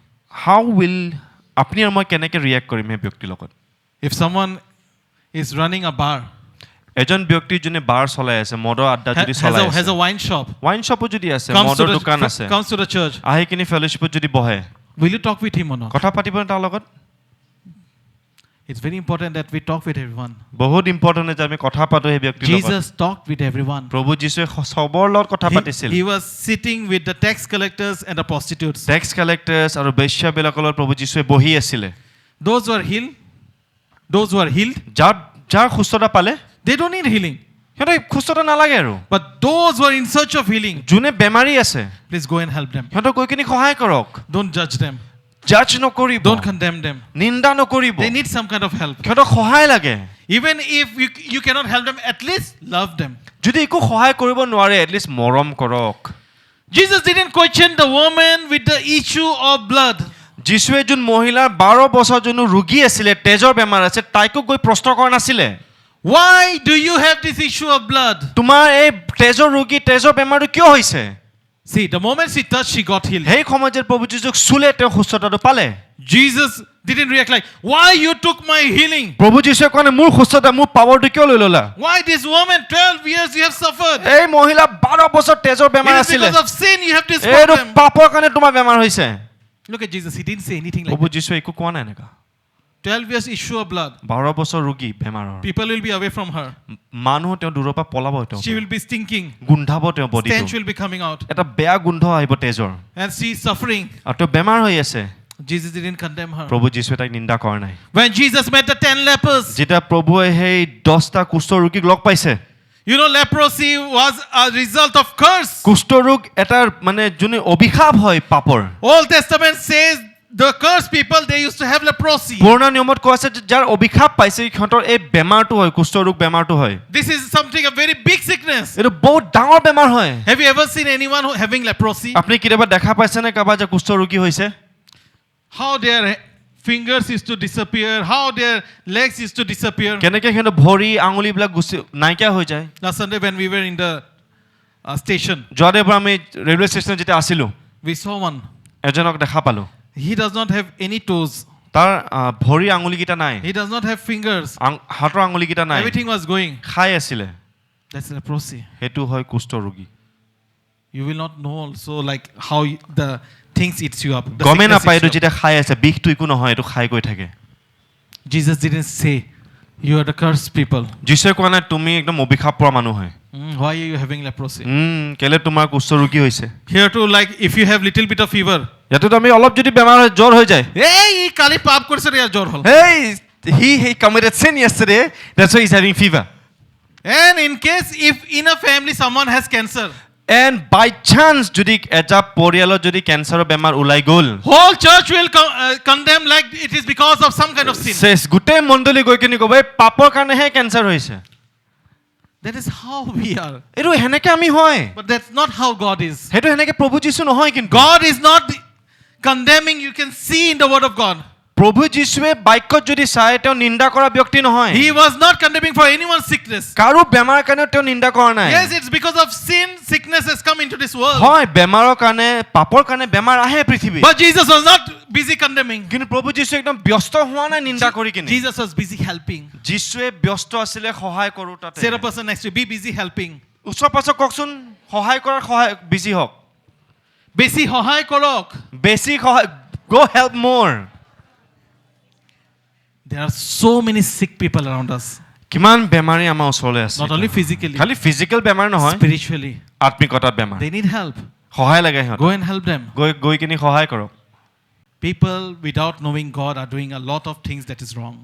how will আপুনি আৰু মই কেনেকৈ ৰিয়েক্ট কৰিম সেই ব্যক্তিৰ লগত If someone is running a bar, এজন ব্যক্তি যোনে বাৰ চলাই আছে মদৰ আড্ডা যদি চলাই has আছে a wine shop, ৱাইন শ্বপো যদি আছে comes মদৰ দোকান আছে to the church, আহি কিনে ফেলোশ্বিপত যদি বহে will you talk with him or not? কথা পাতিব তাৰ লগত It's very important that we talk with everyone. বহুত ইম্পৰ্টেণ্ট যে আমি কথা পাতো সেই ব্যক্তিৰ লগত Jesus talked with everyone. প্ৰভু যীশুৱে চবৰ লগত কথা পাতিছিল He was sitting with the tax collectors and the prostitutes. Tax collectors আৰু বেশ্যাবিলাকৰ লগত প্ৰভু যীশুৱে বহি আছিলে Those who are healed, যাৰ সুস্থতা পালে they don't need healing. সিহঁতে সুস্থতা নালাগে আৰু But those who are in search of healing, যোনে বেমাৰী আছে please go and help them. সিহঁতক গৈ কিনে সহায় কৰক Don't judge them. জাজ নকৰিব Don't condemn them. নিন্দা নকৰিব They need some kind of help. সিহঁতক সহায় লাগে Even if you cannot help them, at least love them. যদি একো সহায় কৰিব নোৱাৰে এটলিষ্ট মৰম কৰক Jesus didn't question the woman with the issue of blood. যীশুৱে যোন মহিলাৰ 12 বছৰ যোন ৰোগী আছিলে তেজৰ বেমাৰ আছে তাইকো গৈ প্ৰশ্ন কৰা নাছিলে Why do you have this issue of blood? তোমাৰ এই তেজৰ ৰোগী তেজৰ বেমাৰটো কিয় হৈছে See, the moment she touched, she got healed. সেই সময়ত যে প্ৰভু যীশুক চুলে তেওঁ সুস্থতাটো পালে Jesus didn't react like, why you took my healing? প্ৰভু যীশুৱে কয় মোৰ সুস্থতা মোৰ পাৱাৰটো কিয় লৈ ল'লা Why this woman, 12 years you have suffered? এই মহিলা 12 বছৰ তেজৰ বেমাৰ It is আছিলে because of sin you have this এইটো problem. পাপৰ কাৰণে তোমাৰ বেমাৰ হৈছে Look at Jesus, he didn't say anything like প্ৰভু that. যীশুৱে একো কোৱা নাই এনেকা 12 years issue of blood. 12 বছৰ ৰোগী বেমাৰৰ People will be away from her. মানুহ তেওঁ দূৰৰ পৰা পলাব তেওঁ She will be stinking. গোন্ধাব তেওঁ Stench বডিটো will be coming out. এটা বেয়া গোন্ধ আহিব তেজৰ And she is suffering. আৰু তেওঁ বেমাৰ হৈ আছে Jesus didn't condemn her. প্ৰভু যীশুৱে তাইক নিন্দা কৰা নাই When Jesus met the 10 lepers, যেতিয়া প্ৰভুৱে সেই 10টা কুষ্ঠ ৰোগীক লগ পাইছে you know, leprosy was a result of curse. কুষ্ঠ ৰোগ এটা মানে যোনে অভিশাপ হয় পাপৰ Old Testament says the cursed people, they used to have leprosy. পুৰণা নিয়মত কোৱা আছে যে যাৰ অভিশাপ পাইছে সিহঁতৰ এই বেমাৰটো হয় কুষ্ঠ ৰোগ বেমাৰটো হয় This is something, a very big sickness. এইটো বহুত ডাঙৰ বেমাৰ হয় Have you ever seen anyone who having leprosy? আপুনি কেতিয়াবা দেখা পাইছেনে কাৰোবাৰ যে কুষ্ঠ ৰোগী হৈছে How their fingers used to disappear, how their legs used to disappear. কেনেকৈ সিহঁতৰ ভৰি আঙুলিবিলাক নাইকিয়া হৈ যায় Last Sunday when we were in the station, যোৱা দেওবাৰ আমি ৰেলৱে ষ্টেচনত যেতিয়া আছিলোঁ we saw one. এজনক দেখা পালোঁ He does not have any toes. তাৰ ভৰি আঙুলিকেইটা নাই He does not have fingers. হাতৰ আঙুলিকেইটা নাই Everything was going. খাই আছিলে That's leprosy. সেইটো হয় কুষ্ঠ ৰোগী You will not know also like how the things eats you up. The গমে sickness নাপায় eats এইটো you up. যেতিয়া খাই আছে বিষটো একো নহয় এইটো খাই গৈ থাকে Jesus didn't say, you are the cursed people. যীশুৱে কোৱা নাই তুমি একদম অভিশাপ পৰা মানুহ হয় Why are you having leprosy? কেলে তোমাৰ কুষ্ঠ ৰোগী হৈছে Here too, like if you have little bit of fever. ইয়াতো আমি অলপ যদি বেমাৰ হয় জ্বৰ হৈ যায় Hey, kali paap korche re jor hol. Hey, he committed sin yesterday. That's why he's having fever. And in case if in a family someone has cancer, And by chance যদি এটা পৰিয়ালত যদি ক্যান্সাৰৰ বেমাৰ ওলাই গ'ল whole church will condemn like it is because of some kind of sin. শেষ গোটেই মণ্ডলী গৈ কিনে ক'ব এই পাপৰ কাৰণেহে ক্যান্সাৰ হৈছে That is how we are. এইটো হেনেকে আমি হয় But that's not how God is. সেইটো হেনেকে প্ৰভু যীশু নহয় কিন্তু God is not condemning. You can see in the word of God. প্ৰভু যীশুৱে বাক্যত যদি চাই তেওঁ নিন্দা কৰা ব্যক্তি নহয় He was not condemning for anyone's sickness. কাৰো বেমাৰ কাৰণে তেওঁ নিন্দা কৰা নাই Yes, it's because of sin, sickness has come into this world. হয় বেমাৰৰ কাৰণে পাপৰ কাৰণে বেমাৰ আহে পৃথিৱীত But Jesus was not busy condemning. কিন্তু প্ৰভু যীশু একদম ব্যস্ত হোৱা নাই নিন্দা কৰি কিনে Jesus was busy helping. যীশুৱে ব্যস্ত আছিলে সহায় কৰোঁতাতে Say the person next to you, be busy helping. ওচৰ পাছৰ কওকচোন সহায় কৰাৰ সহায় বিজি হওক বেছি সহায় কৰক. বেছি সহায় go help more There are so many sick people around us. কিমান বেমাৰী আমাৰ ওচৰলৈ আছে Not only physically, খালি ফিজিক্যাল বেমাৰ নহয় spiritually. আত্মিকতাত বেমাৰ They need help. সহায় লাগে সিহঁত Go and help them. গৈ কিনে সহায় কৰক People without knowing God are doing a lot of things that is wrong.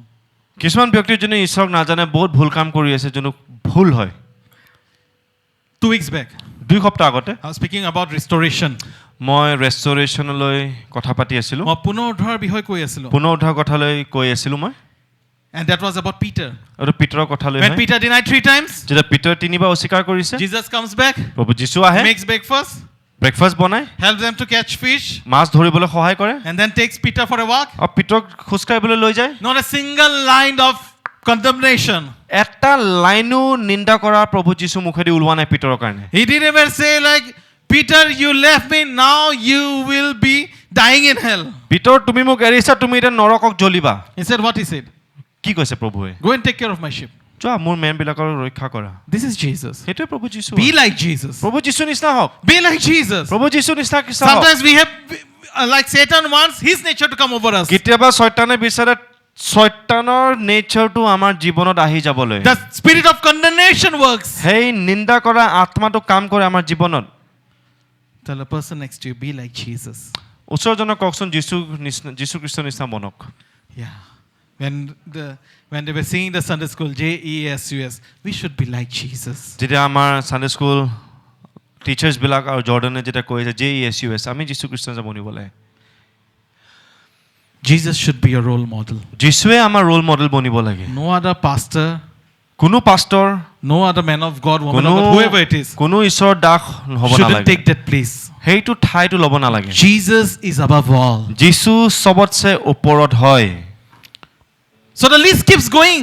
কিছুমান ব্যক্তি যোনে ঈশ্বৰক নাজানে বহুত ভুল কাম কৰি আছে যোনো ভুল হয় 2 weeks back, 2 সপ্তাহ আগতে I was speaking about restoration. মই ৰেষ্টৰেশ্যনলৈ কথা পাতি আছিলোঁ মই পুনৰুদ্ধাৰৰ বিষয়ে কৈ আছিলোঁ. পুনৰ উদ্ধাৰ কথালৈ কৈ আছিলোঁ মই And that was about Peter. আৰু পিতৰৰ কথালৈ When Peter denied 3 times, যেতিয়া পিতৰ 3 বাৰ অস্বীকাৰ কৰিছে Jesus comes back, প্ৰভু যীশু আহে makes breakfast, ব্ৰেকফাষ্ট বনাই helps them to catch fish, মাছ ধৰিবলৈ সহায় কৰে and then takes Peter for a walk. আৰু পিতৰক খোজ কাঢ়িবলৈ লৈ যায় Not a single line of condemnation. এটা লাইনো নিন্দা কৰা প্ৰভু যীশু মুখেদি ওলোৱা নাই পিতৰৰ কাৰণে He didn't even say like, Peter, you left me, now you will be dying in hell. Peter তুমি মোক এৰিছা তুমি এতিয়া নৰকক জ্বলিবা He said what he said. কি কৈছে প্ৰভুৱে Go and take care of my sheep. যোৱা মোৰ মেনবিলাকৰ ৰক্ষা কৰা This is Jesus. সেইটোৱে প্ৰভু যীশু Be like Jesus. প্ৰভু যীশু নিচিনা হওক Be like Jesus. প্ৰভু যীশু নিচিনা কৃষ্ণ হওক Sometimes we have, like Satan wants his nature to come over us. কেতিয়াবা শয়তানে বিচাৰে শয়তানৰ নেচাৰটো আমাৰ জীৱনত আহি যাবলৈ The spirit of condemnation works. সেই নিন্দা কৰা আত্মাটো কাম কৰে আমাৰ জীৱনত Tell a person next to you, be like Jesus. ওচৰজনক কওকচোন যীশু খ্ৰীষ্ট নিচিনা বনক Yeah. When they were singing the Sunday school, JESUS, we should be like Jesus. যেতিয়া আমাৰ সানডে স্কুল টিচাৰ্ছবিলাক আৰু জৰ্ডনে যেতিয়া কৈ আছে JESUS আমি যীশু খ্ৰীষ্ট যে বনিব লাগে Jesus should be a role model. যীশুৱে আমাৰ ৰোল মডেল বনিব লাগে No other pastor, কোনো pastor no other man of God, woman of God, whoever it is, কোনো ঈশ্বৰৰ দাস হ'ব shouldn't নালাগে take that place. সেইটো ঠাইটো ল'ব নালাগে Jesus is above all. যীশু চবতছে ওপৰত হয় So the list keeps going.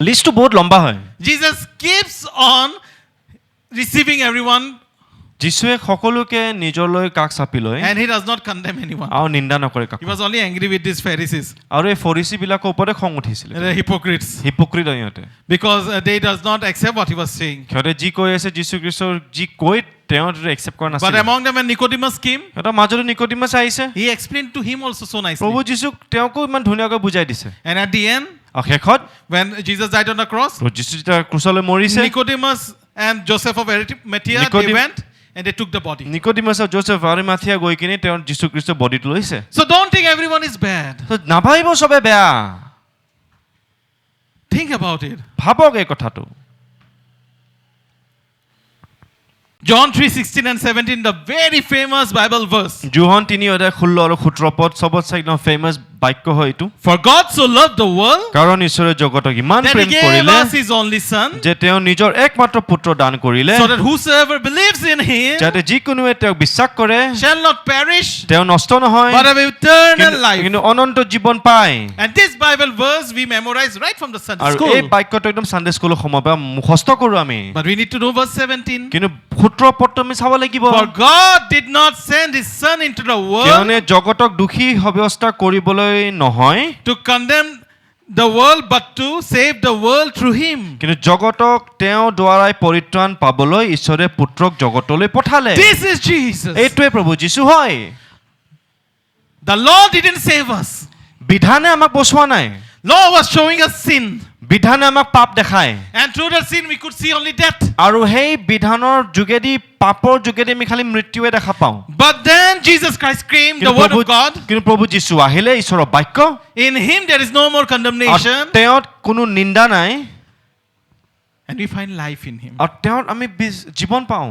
লিষ্টটো বহুত লম্বা হয় Jesus keeps on receiving everyone, যীশুৱে সকলোকে নিজলৈ কাষ চাপি লয় and he does not condemn anyone. আৰু নিন্দা নকৰে কাকো He was only angry with these Pharisees, আৰু এই ফৰিচীবিলাকৰ ওপৰতে খং উঠিছিলে the hypocrites, হিপোক্ৰিট হয় সিহঁতে because they does not accept what he was saying. সিহঁতে যি কৈ আছে যীশু খ্ৰীষ্টৰ যি কৈ তেওঁ একচেপ্ট কৰা But নাছিল among them, when Nicodemus came, সিহঁতৰ মাজতো নিকোডিমাছ আহিছে he explained to him also so প্ৰভু nicely. যীশুক তেওঁকো ইমান ধুনীয়াকৈ বুজাই দিছে And at the end, আৰু শেষত when Jesus died on the cross, প্ৰভু যীশু যেতিয়া ক্ৰুচলৈ মৰিছে Nicodemus and Joseph of Arimathea, they Nicodem- went and they took the body. নিকোডিমাছ আৰু জোচেফ আৰিমাথিয়া গৈ কিনে তেওঁ যীশু খ্ৰীষ্টৰ বডিটো লৈছে So don't think everyone is bad. নাভাবিব চবে বেয়া Think about it. ভাবক এই কথাটো John 3:16 and 17, the very famous Bible verse. John 3:16 আৰু 17 পদ চবতছে একদম ফেমাস বাক্য হয় এইটো For God so loved the world কাৰণ ঈশ্বৰে জগতক ইমান that he প্ৰেম gave কৰিলে us his only son, যে তেওঁ নিজৰ একমাত্ৰ পুত্ৰ দান কৰিলে so that whosoever believes in him যাতে যিকোনোৱে তেওঁক বিশ্বাস কৰে shall not perish, তেওঁ নষ্ট নহয় but have eternal life. কিন্তু অনন্ত জীৱন পায় And this Bible verse we memorize right from the Sunday আৰু school. এই বাক্যটো একদম সানডে স্কুলৰ সময় পৰা মুখস্থ কৰো আমি But we need to know verse 17. কিন্তু 17 পদটো আমি চাব লাগিব For God did not send his son into the world কিয়নে জগতক দুখী ব্যৱস্থা কৰিবলৈ নহয় to condemn the world, but to save the world through him. কিন্তু জগতক তেওঁ দ্বাৰাই পৰিত্ৰাণ পাবলৈ ঈশ্বৰে পুত্ৰক জগতলৈ পঠালে This is Jesus. এইটোৱে প্ৰভু যীশু হয় The law didn't save us. বিধানে আমাক বচোৱা নাই Law was showing us sin. বিধানে আমাক পাপ দেখায় And through that sin we could see only death. আৰু সেই বিধানৰ যোগেদি পাপৰ যোগেদি আমি খালি মৃত্যুৱে দেখা পাওঁ But then Jesus Christ came, the word of God. কিন্তু প্ৰভু যীশু আহিলে ঈশ্বৰৰ বাক্য In him there is no more condemnation. তেওঁত কোনো নিন্দা নাই And we find life in him. আৰু তেওঁত আমি জীৱন পাওঁ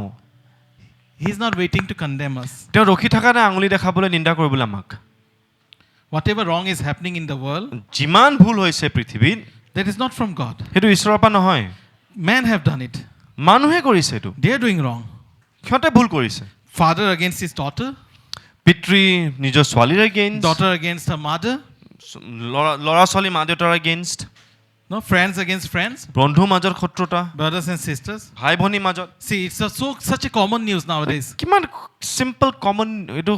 He's not waiting to condemn us. তেওঁ ৰখি থকা নাই আঙুলি দেখাবলৈ নিন্দা কৰিবলৈ আমাক Whatever wrong is happening in the world, যিমান ভুল হৈছে পৃথিৱীত that is not from God. সেইটো ঈশ্বৰৰ পৰা নহয় Men have done it. মানুহে কৰিছে এইটো They are doing wrong. সিহঁতে ভুল কৰিছে Father against his daughter, পিতৃ নিজৰ ছোৱালীৰ against daughter against her mother, ল'ৰা ছোৱালী মা দেউতাৰ against no, friends against friends, বন্ধু মাজৰ শত্ৰুতা brothers and sisters. ভাই ভনী মাজত See, it's such a common news nowadays. কিমান চিম্পল কমন এইটো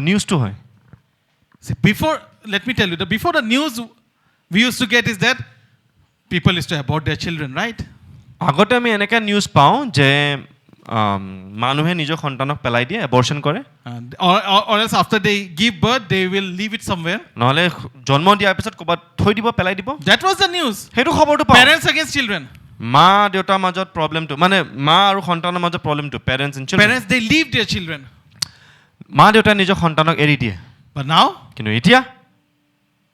নিউজটো হয় See, let me tell you, before the news we used to get is that people used to abort their children, right? আগতে আমি এনেকৈ নিউজ পাওঁ যে মানুহে নিজৰ সন্তানক পেলাই দিয়ে এবৰ্চন কৰে Or else after they give birth, they will leave it somewhere. নহ'লে জন্ম দিয়াৰ পিছত ক'ৰবাত থৈ দিব পেলাই দিব That was the news. সেইটো খবৰটো পাওঁ Parents against children. মা দেউতাৰ মাজত প্ৰব্লেমটো মানে মা আৰু সন্তানৰ মাজত প্ৰব্লেমটো parents and children Parents, they leave their children. মা দেউতাই নিজৰ সন্তানক এৰি দিয়ে But now, কিন্তু এতিয়া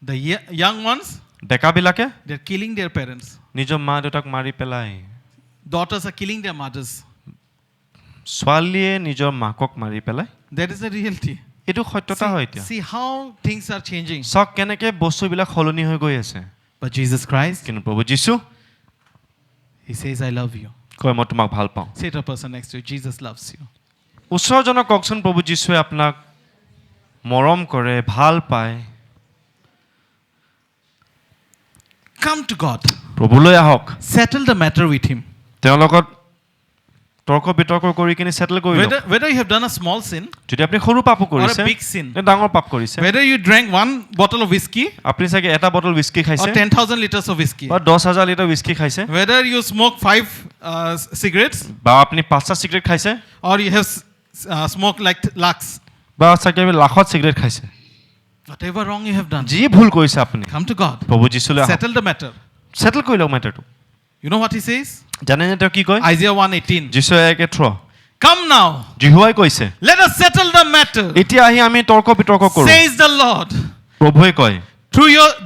the young ones, ডেকাবিলাকে they're killing their parents. নিজৰ মা দেউতাক মাৰি পেলাই Daughters are killing their mothers. ছোৱালীয়ে নিজৰ মাকক মাৰি পেলাই That is the reality. এইটো সত্যতা হয় এতিয়া See how things are changing. চাওক কেনেকৈ বস্তুবিলাক সলনি হৈ গৈ আছে But Jesus Christ, কিন্তু প্ৰভু যীশু he says, I love you. কয় মই তোমাক ভাল পাওঁ Say to a person next to you, Jesus loves you. ওচৰজনক কওকচোন প্ৰভু যীশুৱে আপোনাক মৰম কৰে ভাল পায় Come to God. প্ৰভুলৈ আহক Settle the matter with him. তেওঁৰ লগত তৰ্ক বিতৰ্ক কৰি কিনে সেটেল কৰি লওক Whether you have done a small sin যদি আপুনি সৰু পাপো or কৰিছে a big sin, নে ডাঙৰ পাপ কৰিছে whether you drank 1 bottle of whiskey আপুনি চাগে এটা বটল whiskey or খাইছে 10,000 liters of whiskey, বা 10,000 লিটাৰ whiskey খাইছে whether you smoke 5 cigarettes বা আপুনি 5টা চিগাৰেট খাইছে or you have smoked like lakhs, বা চাগে লাখত চিগাৰেট খাইছে whatever wrong you have done, যি ভুল কৰিছে আপুনি come to God. প্ৰভু যীশুলৈ আহক Settle the matter. সেটেল কৰি লওক মেটাৰটো You know what he says? জানেনে তেওঁ কি কয় Isaiah 1:18. যীশুৱে 1:18 Come now, জিহুৱাই কৈছে let us settle the matter, এতিয়া আহি আমি তৰ্ক বিতৰ্ক কৰোঁ says the Lord. প্ৰভুৱে কয়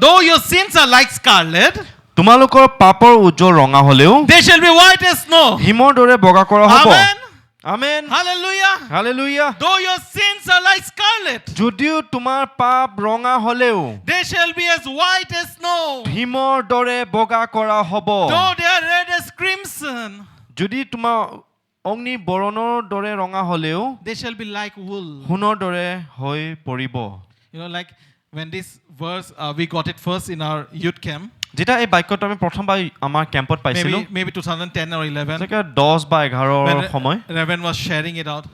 Though your sins are like scarlet, তোমালোকৰ পাপৰ উজ্জ্বল ৰঙা হলেও they shall be white as snow. হিমৰ দৰে বগা কৰা হ'ব Amen. Amen Hallelujah. Hallelujah Though your sins are like scarlet, যদিও তোমাৰ পাপ ৰঙা হলেও they shall be as white as snow. হিমৰ দৰে বগা কৰা হ'ব Though they are red as crimson, যদি তোমাৰ অগ্নি বৰণৰ দৰে ৰঙা হলেও they shall be like wool. সোণৰ দৰে হৈ পৰিব You know, like when this verse, we got it first in our youth camp, যেতিয়া এই বাক্যটো আমি প্ৰথমবাৰ আমাৰ কেম্পত পাইছিলোঁ maybe 2010 or 11. চাগে 10 বা 11 সময় Reverend was sharing it out.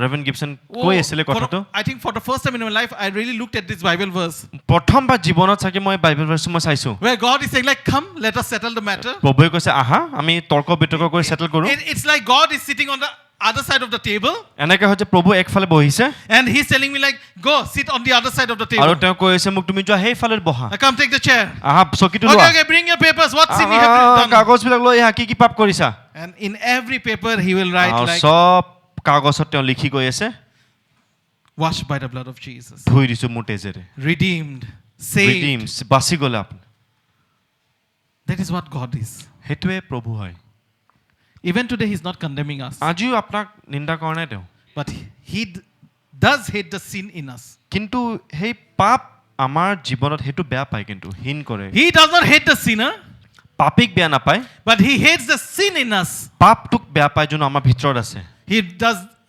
Raven Gibson কৈ আছিলে কথাটো I think for the first time in my life, I really looked at this Bible verse প্ৰথমবাৰ জীৱনত চাগে মই বাইবেল ভাৰ্চটো মই চাইছোঁ where God is saying, like, come, let us settle the matter. প্ৰভুৱে কৈছে আহা আমি তৰ্ক বিতৰ্ক কৰি সেটেল কৰোঁ It's like God is sitting on the other side of the table এনেকৈ হৈছে প্ৰভু একফালে বহিছে and he's telling me, like, go sit on the other side of the আৰু table. তেওঁ কৈ আছে মোক তুমি যোৱা সেইফালে বহা Now come take the chair. আহা চকীটো Okay, লোৱা okay, bring your papers. What sin you have done? কাগজবিলাক লৈ আহা কি কি পাপ কৰিছা And in every paper he will write, আৰু like, চব কাগজত তেওঁ লিখি গৈ আছে washed by the blood of Jesus, ধুই দিছোঁ মোৰ তেজেৰে redeemed, saved. ৰিডিম বাচি গ'লে আপুনি That is what God is. সেইটোৱে প্ৰভু হয় Even today he's not condemning us, আজিও আপোনাক নিন্দা কৰা নাই তেওঁ but he does hate the sin in us. কিন্তু সেই পাপ আমাৰ জীৱনত সেইটো বেয়া পায় কিন্তু হীন কৰে He does not hate the sinner, পাপিক বেয়া নাপায় but he hates the sin in us. পাপটোক বেয়া পায় যোন আমাৰ ভিতৰত আছে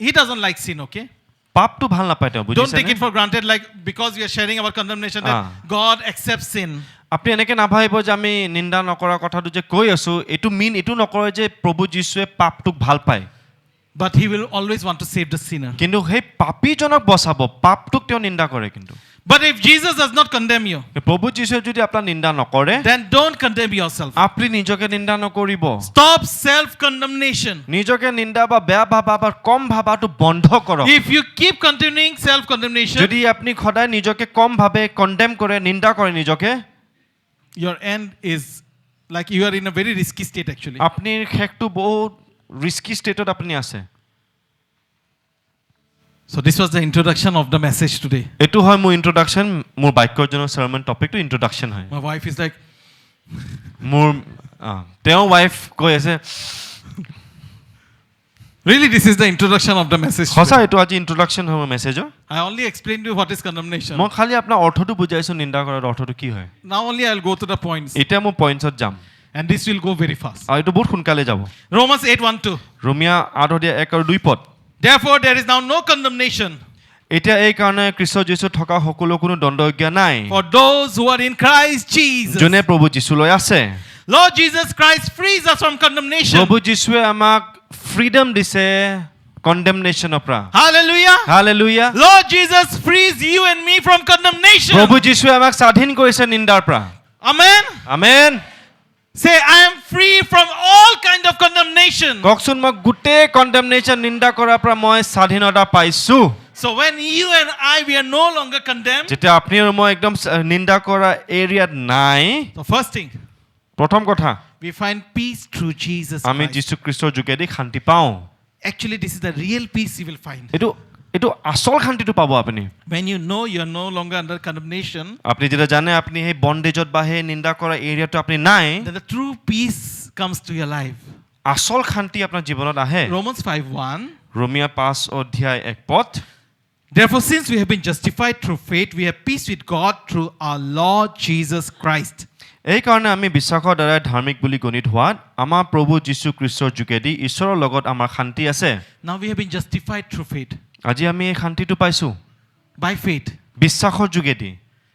He doesn't like sin, okay? পাপটো ভাল নাপায় তেওঁ Don't take বুজিছে it for granted, like, because we are sharing our condemnation that God accepts sin. আপুনি এনেকৈ নাভাবিব যে আমি নিন্দা নকৰা কথাটো যে কৈ আছোঁ এইটো নকৰে যে প্ৰভু যীশুৱে পাপটোক ভাল পায় But he will always want to save the sinner. কিন্তু সেই পাপীজনক বচাব পাপটোক তেওঁ নিন্দা কৰে কিন্তু But if Jesus does not condemn you, প্ৰভু যীশুৱে যদি আপোনাৰ নিন্দা নকৰে then don't condemn yourself. আপুনি নিজকে নিন্দা নকৰিব Stop self-condemnation. নিজকে নিন্দা বা বেয়া ভাবা বা কম ভাবাটো বন্ধ কৰক If you keep continuing self-condemnation, যদি আপুনি সদায় নিজকে কম ভাবে কন্ডেম কৰে নিন্দা কৰে নিজকে your end is like you are in a very risky state actually. আপুনি শেষটো বহুত ৰিস্কি ষ্টেটত আপুনি আছে So this was the introduction of the message today. এইটো হয় মোৰ ইন্ট্ৰোডাকশ্যন মোৰ বাক্যৰ জন্য চাৰ্মন টপিকটো ইন্ট্ৰোডাকশ্যন হয় My wife is like, মোৰ তেওঁ ৱাইফ কৈ আছে Really, this is the introduction of the message. সঁচা today. এইটো আজি ইন্ট্ৰডাকশ্যন হয় মোৰ মেছেজৰ I only explained to you what is condemnation. মই খালি আপোনাৰ অৰ্থটো বুজাইছো নিন্দা কৰাৰ অৰ্থটো কি হয় Now only I'll go to the points. এতিয়া মই পইণ্টছত যাম And this will go very fast. আৰু এইটো বহুত সোনকালে যাব Romans 8:1-2. ৰোমিয়া 8:1-2 পদ Therefore, there is now no condemnation এতিয়া এই কাৰণে খ্ৰীষ্ট যীশুত থকা সকলো কোনো দণ্ডজ্ঞা নাই for those who are in Christ Jesus. যোনে প্ৰভু যীশুলৈ আছে Lord Jesus Christ frees us from condemnation. প্ৰভু যীশুৱে আমাক ফ্ৰীডম দিছে কণ্ডেমনেশ্যনৰ পৰা Hallelujah. Hallelujah Lord Jesus frees you and me from condemnation. প্ৰভু যীশুৱে আমাক স্বাধীন কৰিছে নিন্দাৰ পৰা Amen. Amen Say, I am free from all kind of condemnation. কওকচোন মই গোটেই কণ্ডেমনেশ্যন নিন্দা কৰাৰ পৰা মই স্বাধীনতা পাইছো So when you and I, we are no longer condemned. যেতিয়া আপুনি আৰু মই একদম নিন্দা কৰা এৰিয়াত নাই The first thing, প্ৰথম কথা we find peace through Jesus আমি Christ. যীশু খ্ৰীষ্টৰ যোগেদি শান্তি পাওঁ Actually, this is the real peace you will find. এইটো আচল শান্তিটো পাব আপুনি When you know you are no longer under condemnation, আপুনি যেতিয়া জানে আপুনি সেই বন্দেজত বা সেই নিন্দা কৰা এৰিয়াটো আপুনি নাই then the true peace comes to your life. আচল শান্তি আপোনাৰ জীৱনত আহে Romans 5:1. ৰোমিয়া 5:1 Therefore, since we have been justified through faith, we have peace with God through our Lord Jesus Christ. এই কাৰণে আমি বিশ্বাসৰ দ্বাৰা ধাৰ্মিক বুলি গণিত হোৱাত আমাৰ প্ৰভু যীশু খ্ৰীষ্টৰ যোগেদি ঈশ্বৰৰ লগত আমাৰ শান্তি আছে Now we have been justified through faith. আজি আমি এই শান্তিটো পাইছো By faith, বিশ্বাসৰ যোগেদি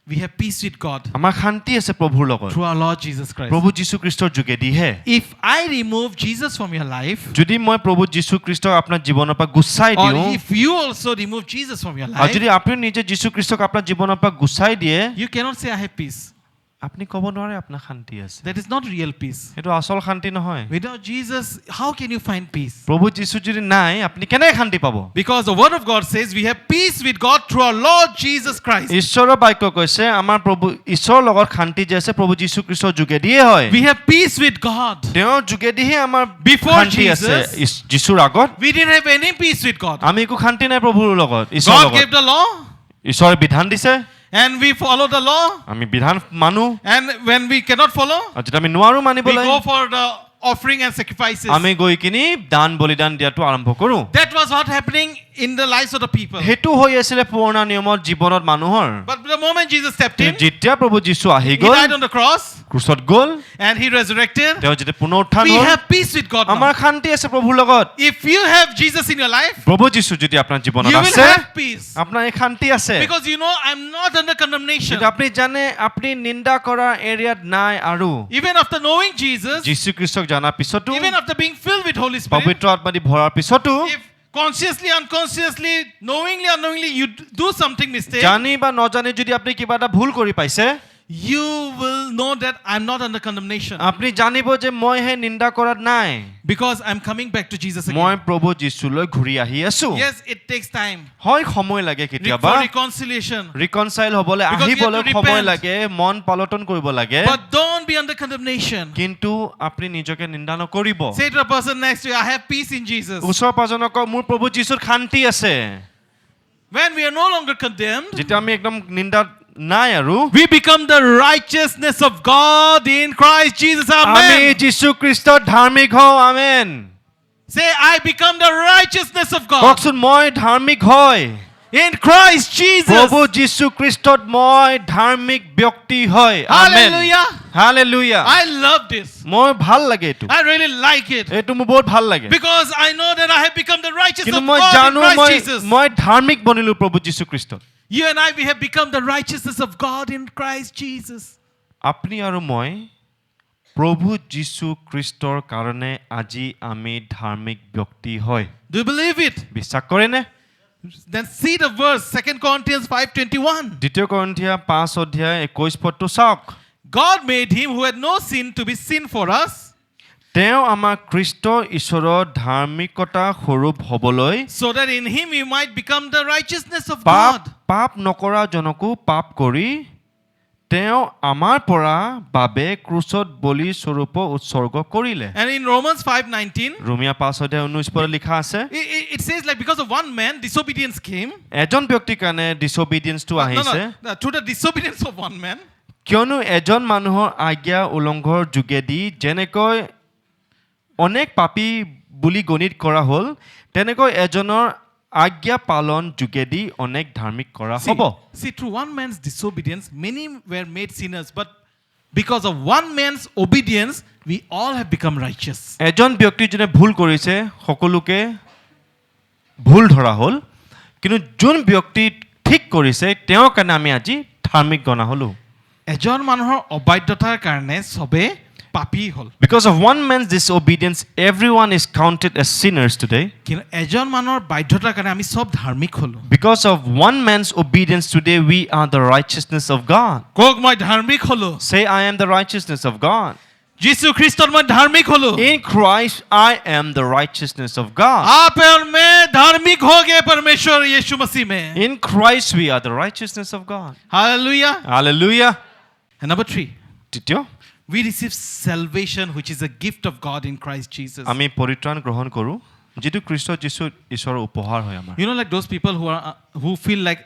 we have peace with God আমাৰ শান্তি আছে প্ৰভুৰ লগত through our Lord Jesus Christ. প্ৰভু যীশু খ্ৰীষ্টৰ যোগেদিহে If I remove Jesus from your life, যদি মই প্ৰভু যীশু খ্ৰীষ্টক আপোনাৰ জীৱনৰ পৰা গুচাই or দিওঁ if you also remove Jesus from your আৰু life, যদি আপুনি নিজে যীশু খ্ৰীষ্টক আপোনাৰ জীৱনৰ পৰা গুচাই দিয়ে you cannot say I have peace. আপুনি ক'ব নোৱাৰে আপোনাৰ শান্তি আছে That is not real peace. সেইটো আচল শান্তি নহয় Without Jesus, how can you find peace? প্ৰভু যীশু যদি নাই আপুনি কেনেকৈ শান্তি পাব Because the word of God says we have peace with God through our Lord Jesus Christ. ঈশ্বৰৰ বাক্য কৈছে আমাৰ প্ৰভু ঈশ্বৰৰ লগত শান্তি যে আছে প্ৰভু যীশু খ্ৰীষ্টৰ যোগেদিয়ে হয় We have peace with God. তেওঁৰ যোগেদিহে আমাৰ Before শান্তি আছে Jesus, যীশুৰ আগত We didn't have any peace with God. আমি একো শান্তি নাই প্ৰভুৰ লগত ঈশ্বৰৰ God লগত gave the law ঈশ্বৰে বিধান দিছে and we follow the law. আমি বিধান মানো And when we cannot follow, আৰু যেতিয়া আমি নোৱাৰো we মানিবলৈ go for the offering and sacrifices. আমি গৈ কিনি দান বলিদান দিয়াটো আৰম্ভ কৰো That was what happening in the lives of the people. সেইটো হৈ আছিলে পুৰণা নিয়মত জীৱনত মানুহৰ But the moment Jesus stepped in, যেতিয়া প্ৰভু যীশু আহি He গ'ল died on the cross ক্ৰুচত গ'ল and He resurrected. তেওঁ যেতিয়া পুনৰ উত্থান We হ'ল have peace with God আমাৰ now. শান্তি আছে প্ৰভুৰ লগত If you have Jesus in your life, প্ৰভু যীশু যদি আপোনাৰ জীৱনত you will আছে have peace. আপোনাৰ এই শান্তি আছে Because you know I'm not under condemnation. কিন্তু আপুনি জানে আপুনি নিন্দা কৰা এৰিয়াত নাই আৰু Even after knowing Jesus, যীশু খ্ৰীষ্টক জনাৰ পিছতো even after being filled with Holy Spirit, পবিত্ৰ আত্মা দি ভৰাৰ পিছতো if consciously, unconsciously, knowingly, unknowingly you do something mistake, জানি বা নজানি যদি আপুনি কিবা এটা ভুল কৰি পাইছে you will know that I'm not under condemnation. আপুনি জানিব যে মই হে নিন্দা কৰাত নাই Because I'm coming back to Jesus মই again. প্ৰভু যীশুলৈ ঘূৰি আহি আছো Yes, it takes time হয় সময় লাগে কেতিয়াবা for reconciliation. ৰিকনচাইল হ'বলৈ Because you have আহিবলৈ to সময় repent. লাগে মন পলটন কৰিব লাগে But don't be under condemnation. কিন্তু আপুনি নিজকে নিন্দা নকৰিব Say to the person next to you, I have peace in Jesus. ওচৰ পাজনক কওক, মোৰ প্ৰভু যীশুৰ শান্তি আছে When we are no longer condemned, যেতিয়া আমি একদম নিন্দাত নাই আৰু we become the righteousness of God in Christ Jesus. আমি Amen. যীশু খ্ৰীষ্টৰ ধাৰ্মিক হওঁ আমেন Say, I become the righteousness of God কওকচোন মই ধাৰ্মিক হয় in Christ Jesus. প্ৰভু যীশু খ্ৰীষ্টত মই ধাৰ্মিক ব্যক্তি হয় আমেন Hallelujah. Hallelujah I love this. মই ভাল লাগে এইটো I really like it. এইটো মোৰ বহুত ভাল লাগে Because I know that I have become the righteousness কিন্তু of মই God in জানো Christ মই Jesus. মই ধাৰ্মিক বনিলো প্ৰভু যীশু খ্ৰীষ্টত You and I, we have become the righteousness of God in Christ Jesus. আপুনি আৰু মই প্ৰভু যীশু খ্ৰীষ্টৰ কাৰণে আজি আমি ধাৰ্মিক ব্যক্তি হয় Do you believe it? বিশ্বাস কৰেনে Then see the verse, 2 Corinthians 5:21. দ্বিতীয় কৰিন্থিয়া 5:21 পদটো চাওক God made him who had no sin to be sin for us, তেওঁ আমাক খ্ৰীষ্ট ঈশ্বৰৰ ধাৰ্মিকতা স্বৰূপ হ'বলৈ so that in him we might become the righteousness of পাপ God. পাপ নকৰা জনকো পাপ কৰি তেওঁ আমাৰ পৰা বাবে ক্ৰুচত বলি স্বৰূপ উৎসৰ্গ কৰিলে And in Romans 5:19, ৰোমিয়া 5:19 পদত লিখা আছে it says like because of one man, disobedience came. এজন ব্যক্তিৰ কাৰণে ডিসঅবিডিয়েন্সটো আহিছে Through the disobedience of one man, কিয়নো এজন মানুহৰ আজ্ঞা উলংঘনৰ যোগেদি যেনেকৈ অনেক পাপী বুলি গণিত কৰা হ'ল তেনেকৈ এজনৰ আজ্ঞা পালন যোগেদি অনেক ধাৰ্মিক কৰা হ'ব See, through one man's disobedience, many were made sinners, but because of one man's obedience, we all have become righteous. এজন ব্যক্তি যোনে ভুল কৰিছে সকলোকে ভুল ধৰা হ'ল কিন্তু যোন ব্যক্তি ঠিক কৰিছে তেওঁৰ কাৰণে আমি আজি ধাৰ্মিক গণা হ'লো এজন মানুহৰ অবাধ্যতাৰ কাৰণে সবে পাপী হ'ল Because of one man's disobedience, everyone is counted as sinners today. কিন্তু এজন মানুহৰ বাধ্যতাৰ কাৰণে আমি সব ধাৰ্মিক হ'লো Because of one man's obedience today, we are the righteousness of God. কক মই ধাৰ্মিক হ'লো Say, I am the righteousness of God. যীশু খ্ৰীষ্টত মই ধাৰ্মিক হ'লো In Christ, I am the righteousness of God. आप और मैं धार्मिक हो गए परमेश्वर यीशु मसीह में In Christ, we are the righteousness of God. Hallelujah Hallelujah. And number 3, তৃতীয় we receive salvation which is a gift of God in Christ Jesus. আমি পৰিত্ৰাণ গ্ৰহণ কৰোঁ যিটো খ্ৰীষ্ট যীশুৰ ঈশ্বৰৰ উপহাৰ হয় আমাৰ You know, like those people who feel like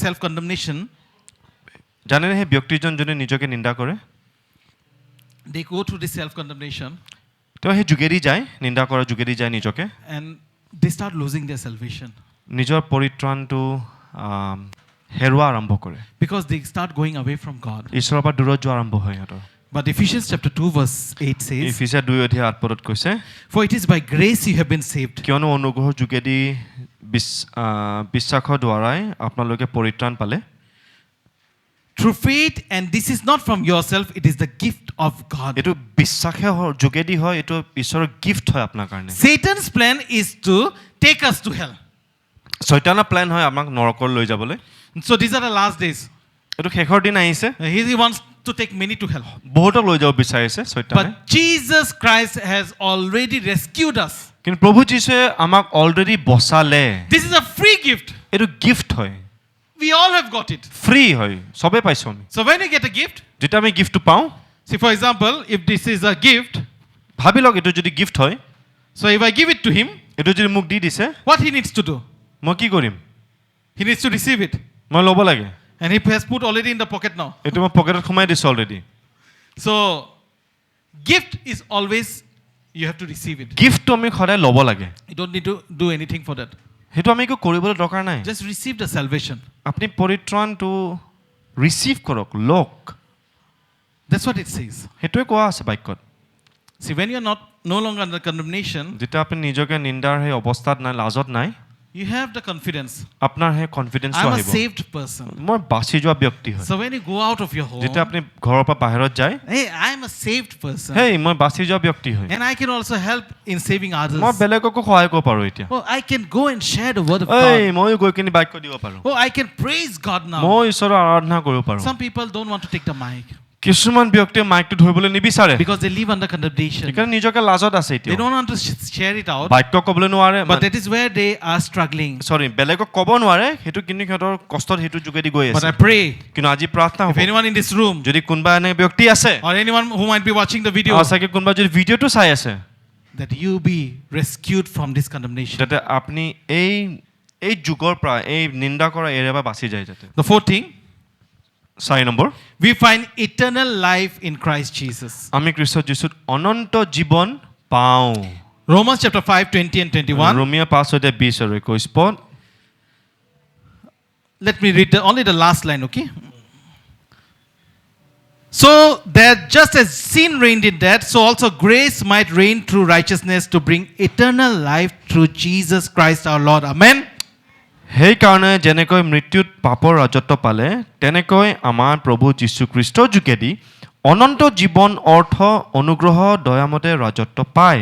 self condemnation, জানেনে সেই ব্যক্তিজন যোনে নিজকে নিন্দা কৰে they go through this self condemnation তেওঁ সেই যোগেদি যায় নিন্দা কৰাৰ যোগেদি যায় নিজকে and they start losing their salvation নিজৰ পৰিত্ৰাণটো হেৰুৱা আৰম্ভ কৰে because they start going away from God. ঈশ্বৰৰ পৰা দূৰত যোৱা আৰম্ভ হয় সিহঁতৰ But Ephesians chapter 2 verse 8 says, Ephesians 2:8 কৈছে for it is by grace you have been saved কিয়নো অনুগ্ৰহৰ যোগেদি বিশ্বাসৰ দ্বাৰাই আপোনালোকে পৰিত্ৰাণ পালে through faith, and this is not from yourself, it is the gift of God. এইটো বিশ্বাসৰ যোগেদি হয় এইটো ঈশ্বৰৰ গিফ্ট হয় আপোনাৰ কাৰণে Satan's plan is to take us to hell. শয়তানৰ প্লেন হয় আমাক নৰকলৈ লৈ যাবলৈ So these are the last days. এইটো শেষৰ দিন আহিছে He wants to take many to hell. বহুতক লৈ যাব বিচাৰিছে শয়তানে But Jesus Christ has already rescued us. কিন্তু প্ৰভু যীশুৱে আমাক অলৰেডি বচালে This is a free gift. এইটো গিফ্ট হয় We all have got it. Free হয় চবে পাইছোঁ আমি So when you get a gift, যেতিয়া আমি গিফ্টটো পাওঁ see for example, if this is a gift, ভাবি লওক এইটো যদি গিফ্ট হয় so if I give it to him, এইটো যদি মোক দি দিছে what he needs to do? মই কি কৰিম He needs to receive it. মই ল'ব লাগে And he has put already in the pocket now. এইটো মই পকেটত সোমাই দিছোঁ already So gift is always you have to receive it. গিফ্টটো আমি সদায় ল'ব লাগে You don't need to do anything for that. সেইটো আমি একো কৰিবলৈ দৰকাৰ নাই Just receive the salvation. আপুনি পৰিত্ৰাণটো ৰিচিভ কৰক লওক That's what it says. সেইটোৱে কোৱা আছে বাক্যত See, when you're no longer under condemnation, যেতিয়া আপুনি নিজকে নিন্দাৰ সেই অৱস্থাত নাই লাজত নাই you have the confidence. আপোনাৰ সেই কনফিডেন্সটো I'm a আহিব saved person. মই বাছি যোৱা ব্যক্তি হয় So when you go out of your home, যেতিয়া আপুনি ঘৰৰ পৰা বাহিৰত যায় hey, I'm a saved person. হেই মই বাছি যোৱা ব্যক্তি হয় And I can also help in saving others. মই বেলেগকো সহায় কৰিব পাৰোঁ এতিয়া Oh, I can go and share the word of এই God. ময়ো গৈ কিনি বাক্য দিব পাৰোঁ Oh, I can praise God now. মই ঈশ্বৰৰ আৰাধনা কৰিব পাৰোঁ Some people don't want to take the mic কিছুমান ব্যক্তিয়ে মাইকটো ধৰিবলৈ নিবিচাৰে because they live under condemnation. সেইকাৰণে নিজকে লাজত আছে They এতিয়া don't want to share it out. বাক্য ক'বলৈ নোৱাৰে But that is where they are struggling. চৰি বেলেগক ক'ব নোৱাৰে সেইটো কিন্তু সিহঁতৰ কষ্টত সেইটো যোগেদি গৈ But আছে I pray, কিন্তু আজি প্ৰাৰ্থনা if হ'ব anyone in this room যদি কোনোবা এনে ব্যক্তি আছে or anyone who might be watching the video, চাগে কোনোবা যদি ভিডিঅ'টো চাই আছে that you be rescued from this condemnation. যাতে আপুনি এই যুগৰ পৰা এই নিন্দা কৰা এৰিয়াৰ পৰা বাচি যায় যাতে The fourth thing, 4 number we find eternal life in Christ Jesus. আমি খ্ৰীষ্ট যীশুত অনন্ত জীৱন পাওঁ Romans chapter 5, 20 and 21. ৰোমিয়া 5:20 আৰু 21 পদ Let me read only the last line, okay? So that just as sin reigned in death, so also grace might reign through righteousness to bring eternal life through Jesus Christ our Lord. Amen. সেইকাৰণে যেনেকৈ মৃত্যুত পাপৰ ৰাজত্ব পালে তেনেকৈ আমাৰ প্ৰভু যীশুখ্ৰীষ্টৰ যোগেদি অনন্ত জীৱন অৰ্থ অনুগ্ৰহ দয়ামতে ৰাজত্ব পায়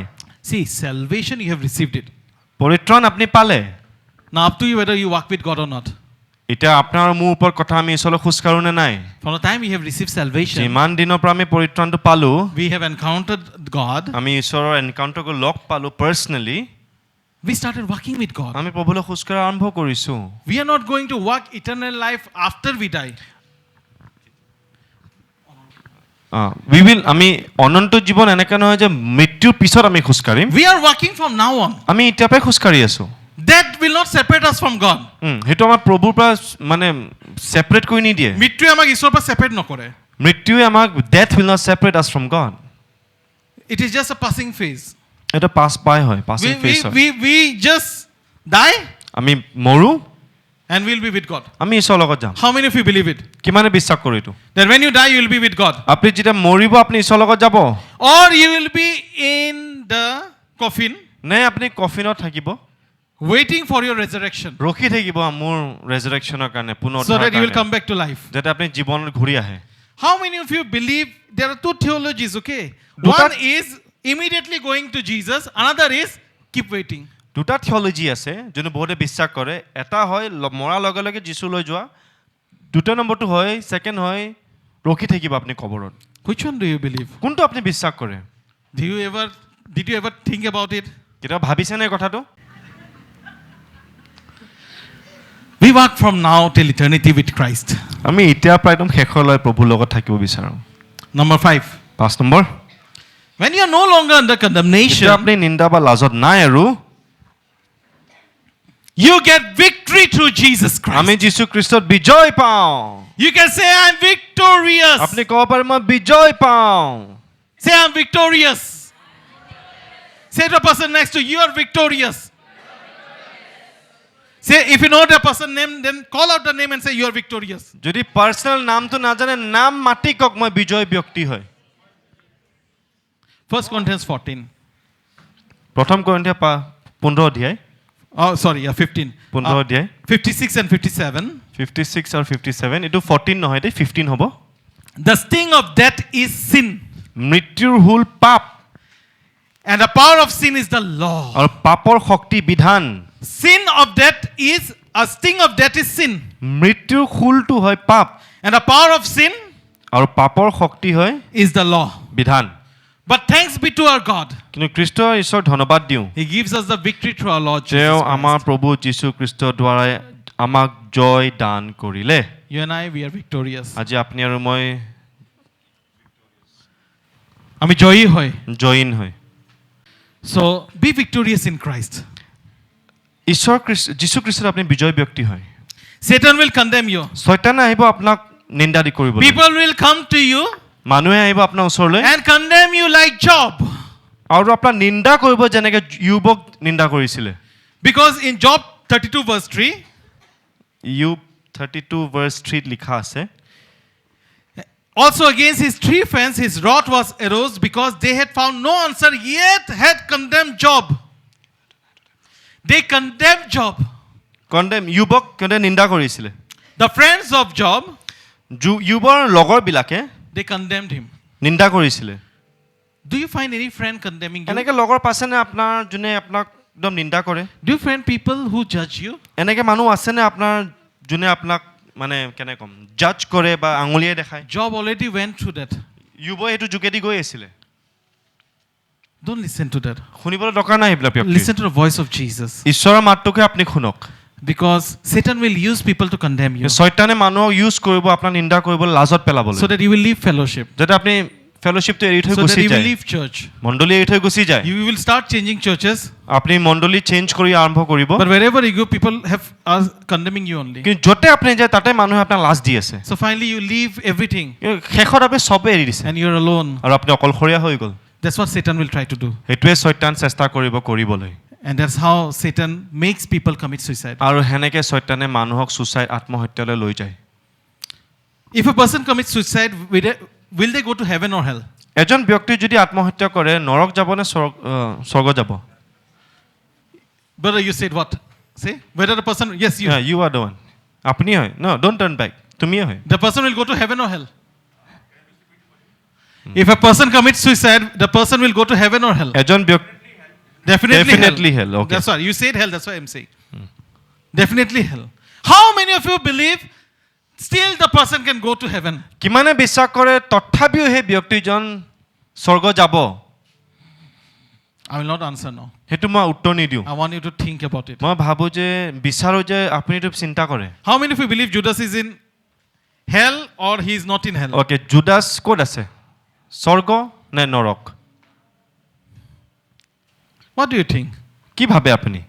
See, salvation you have received it. পৰিত্ৰাণ আপুনি পালে Now up to you whether you walk with God or not. এতিয়া আপোনাৰ মোৰ ওপৰত কথা আমি ঈশ্বৰলৈ খোজ কাঢ়ো নে নাই From the time we have received salvation, যিমান দিনৰ পৰা আমি পৰিত্ৰাণটো পালোঁ we have encountered God. আমি ঈশ্বৰৰ এনকাউণ্টাৰক লগ পালোঁ personally We started walking with God. আমি প্ৰভুলৈ খোজ কঢ়া আৰম্ভ কৰিছোঁ We are not going to walk eternal life after we die. আমি অনন্ত জীৱন এনেকৈ নহয় যে মৃত্যুৰ পিছত আমি খোজ কাঢ়িম We are walking from now on. আমি এতিয়াৰ পৰাই খোজ কাঢ়ি আছোঁ That will not separate us from God. সেইটো আমাৰ প্ৰভুৰ পৰা মানে ছেপাৰেট কৰি নিদিয়ে মৃত্যুৱে আমাক ঈশ্বৰৰ পৰা separate নকৰে. মৃত্যুৱে আমাক ডেথ উইল নট ছেপাৰেট আছ from god It is just a passing phase. এটা পাছ পাই হয়, পাছিং ফেজ হয়। We just die আমি মৰো and we'll be with God. আমি ঈশ্বৰৰ লগত যাম। How many of you believe it? কিমানে বিশ্বাস কৰে এইটো? That when you die, you will be with God. আপুনি যেতিয়া মৰিব আপুনি ঈশ্বৰৰ লগত যাব, Or you will be in the coffin নে আপুনি কফিনত থাকিব waiting for your resurrection ৰখি থাকিব মোৰ ৰেজাৰেকশ্যনৰ কাৰণে, পুনৰ so that you will come back to life. যাতে আপুনি জীৱনত ঘূৰি আহে। How many of you believe there are two theologies, okay? দুটা- One is immediately going to Jesus, another is keep waiting. দুটা থিয়লজি আছে যোনে বহুতে বিশ্বাস কৰে। এটা হয় মৰাৰ লগে লগে যীশুলৈ যোৱা, দুটা নম্বৰটো হয় ছেকেণ্ড হয় ৰখি থাকিব আপুনি কবৰত। Which one do you believe? কোনটো আপুনি বিশ্বাস কৰে? Did you ever think about it? কেতিয়াবা ভাবিছেনে কথাটো? We walk from now till eternity with Christ. আমি এতিয়া প্ৰায় একদম শেষলৈ প্ৰভুৰ লগত থাকিব বিচাৰোঁ। Number 5. 5 number, When you are no longer under condemnation, যেতিয়া আপুনি নিন্দা বা লাজত নাই আৰু you get victory through Jesus Christ. আমি যীশু খ্ৰীষ্টত বিজয় পাওঁ। You can say, I'm victorious. আপুনি ক'ব পাৰে মই বিজয় পাওঁ। Say, I'm victorious. Say to the person next to you, you are victorious. Say, if you know the person's name, then call out the name and say, you are victorious. যদি personal নামটো নাজানে নাম মাতি কওক মই বিজয় ব্যক্তি হয়। 1 Corinthians 14. প্ৰথম কৰিন্থীয়া 15 অধ্যায়, Oh, sorry, 15. 15 অধ্যায় 56 and 57. 56 আৰু 57, এইটো 14 নহয় দেই, 15 হ'ব। The sting of death is sin. মৃত্যুৰ হুল পাপ And the power of sin is the law. আৰু পাপৰ শক্তি বিধান। Sin of death is, a sting of death is sin. মৃত্যুৰ হুলটো হয় পাপ And the power of sin আৰু পাপৰ শক্তি হয় is the law. বিধান। But thanks be to our God. কিন্তু খ্ৰীষ্ট ঈশ্বৰ ধন্যবাদ দিওঁ, He gives us the victory through our Lord Jesus তেওঁ Christ. আমাৰ প্ৰভু যীশু খ্ৰীষ্টৰ দ্বাৰাই আমাক জয় দান কৰিলে। You and I, we are victorious. আজি আপুনি আৰু মই আমি জয়ী হয়। জয়ীন হয়। So be victorious in Christ. ঈশ্বৰ যীশু খ্ৰীষ্টত আপুনি বিজয় ব্যক্তি হয়। Satan will condemn you. শয়তানে আহিব আপোনাক নিন্দা দি কৰিবলৈ, People will come to you মানুহে আহিব আপোনাৰ ওচৰলৈ and condemn you like Job. আৰু আপোনাক নিন্দা কৰিব যেনেকৈ ইয়োবক নিন্দা কৰিছিলে। Because in Job 32 verse 3, ইয়োব 32 verse 3 লিখা আছে, also against his three friends his wrath was aroused because they had found no answer, yet had condemned Job. They condemned Job. ইয়োবক কেনে নিন্দা কৰিছিলে? The friends of Job, ইয়োবৰ লগৰবিলাকে they condemned him. নিন্দা কৰিছিলে। Do you find any friend condemning you? এনেকৈ লগৰ পাছেনে আপোনাৰ যোনে আপোনাক একদম নিন্দা কৰে? Do you find people who judge you? এনেকৈ মানুহ আছেনে আপোনাৰ যোনে আপোনাক মানে কেনে ক'ম জাজ কৰে বা আঙুলিয়াই দেখায়? Job already went through that. ইয়োবই এইটো যোগেদি গৈ আছিলে। Don't listen to that. শুনিবলৈ দৰকাৰ নাই এইবিলাক ব্যক্তি। Listen to the voice of Jesus. ঈশ্বৰৰ মাতটোকে আপুনি শুনক। Because Satan will use people to condemn you শয়তানে মানুহক ইউজ কৰিব আপোনাৰ নিন্দা কৰিবলৈ, লাজত পেলাবলৈ, so that you will leave fellowship, যাতে আপুনি ফেলোশ্বিপটো এৰি থৈ so that গুচি you will যায়, leave church. মণ্ডলী এৰি থৈ গুচি যায়। You will start changing churches, আপুনি মণ্ডলী চেঞ্জ কৰি আৰম্ভ কৰিব, but wherever you go, people are condemning you only. কিন্তু য'তে আপুনি যায় তাতে মানুহে আপোনাক লাজ দি আছে। So finally you leave everything শেষত আপুনি চবে এৰি দিছে and you're alone. আৰু আপুনি অকলশৰীয়া হৈ গ'ল। That's what Satan will try to do. সেইটোৱে শয়তান চেষ্টা কৰিবলৈ। And that's how Satan makes people commit suicide. আৰু সেনেকৈ শয়তানে মানুহক সুচাইড আত্মহত্যালৈ লৈ যায়। If a person commits suicide, will they go to heaven or hell? এজন ব্যক্তি যদি আত্মহত্যা কৰে নৰক যাব নে স্বৰ্গ যাব? Brother, you said what? Say, whether the person, yes, you. You are the one, আপুনি হয়। ন ডোন্ট টাৰ্ণ বেক, তুমিয়ে হয়। The person will go to heaven or hell? If a person commits suicide, the person will go to heaven or hell? এজন ব্যক্তি Definitely hell. Okay. That's why you said hell. That's why I'm saying. Definitely hell. How many of you believe still the person can go to heaven? কিমানে বিশ্বাস কৰে তথাপিও সেই ব্যক্তিজন স্বৰ্গ যাব? I will not answer now. সেইটো মই উত্তৰ নিদিওঁ। I want you to think about it. মই ভাবোঁ যে বিচাৰোঁ যে আপুনি এইটো চিন্তা কৰে। How many of you believe Judas is in hell or he is not in hell? Okay, Judas ক'ত আছে? স্বৰ্গ নে নৰক? What do you think? কি ভাবে আপুনি?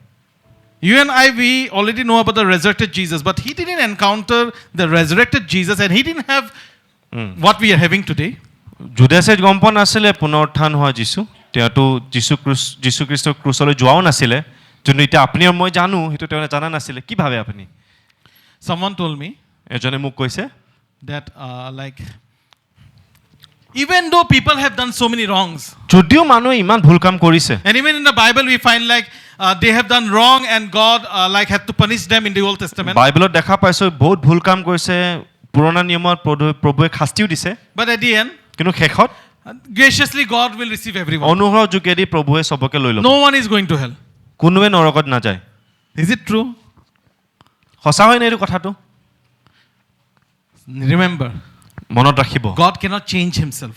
You and I, we already know about the resurrected Jesus, but he didn't encounter the resurrected Jesus and he didn't have what we are having today. জুদাছে গম পোৱা নাছিলে পুনৰুত্থান হোৱা যীশু, তেওঁতো যীশু খ্ৰীষ্টৰ ক্ৰুচলৈ যোৱাও নাছিলে যোনটো এতিয়া আপুনি আৰু মই জানো সেইটো তেওঁ জানা নাছিলে কি ভাবে আপুনি Someone told me এজনে মোক কৈছে that like even though people have done so many wrongs, যদিও মানুহে ইমান ভুল কাম কৰিছে and even in the Bible we find like they have done wrong and God like had to punish them in the Old Testament. বাইবেলত দেখা পাইছো বহুত ভুল কাম কৰিছে পুৰণা নিয়মত প্ৰভুৱে শাস্তিও দিছে But at the end, কিন্তু শেষত graciously God will receive everyone. অনুগ্ৰহ যোগেদি প্ৰভুৱে সবকে লৈ ল'ব No one is going to hell. কোনোৱে নৰকত নাযায় Is it true? সঁচা হয় নে এইটো কথাটো Remember, মনত ৰাখিব God cannot change himself.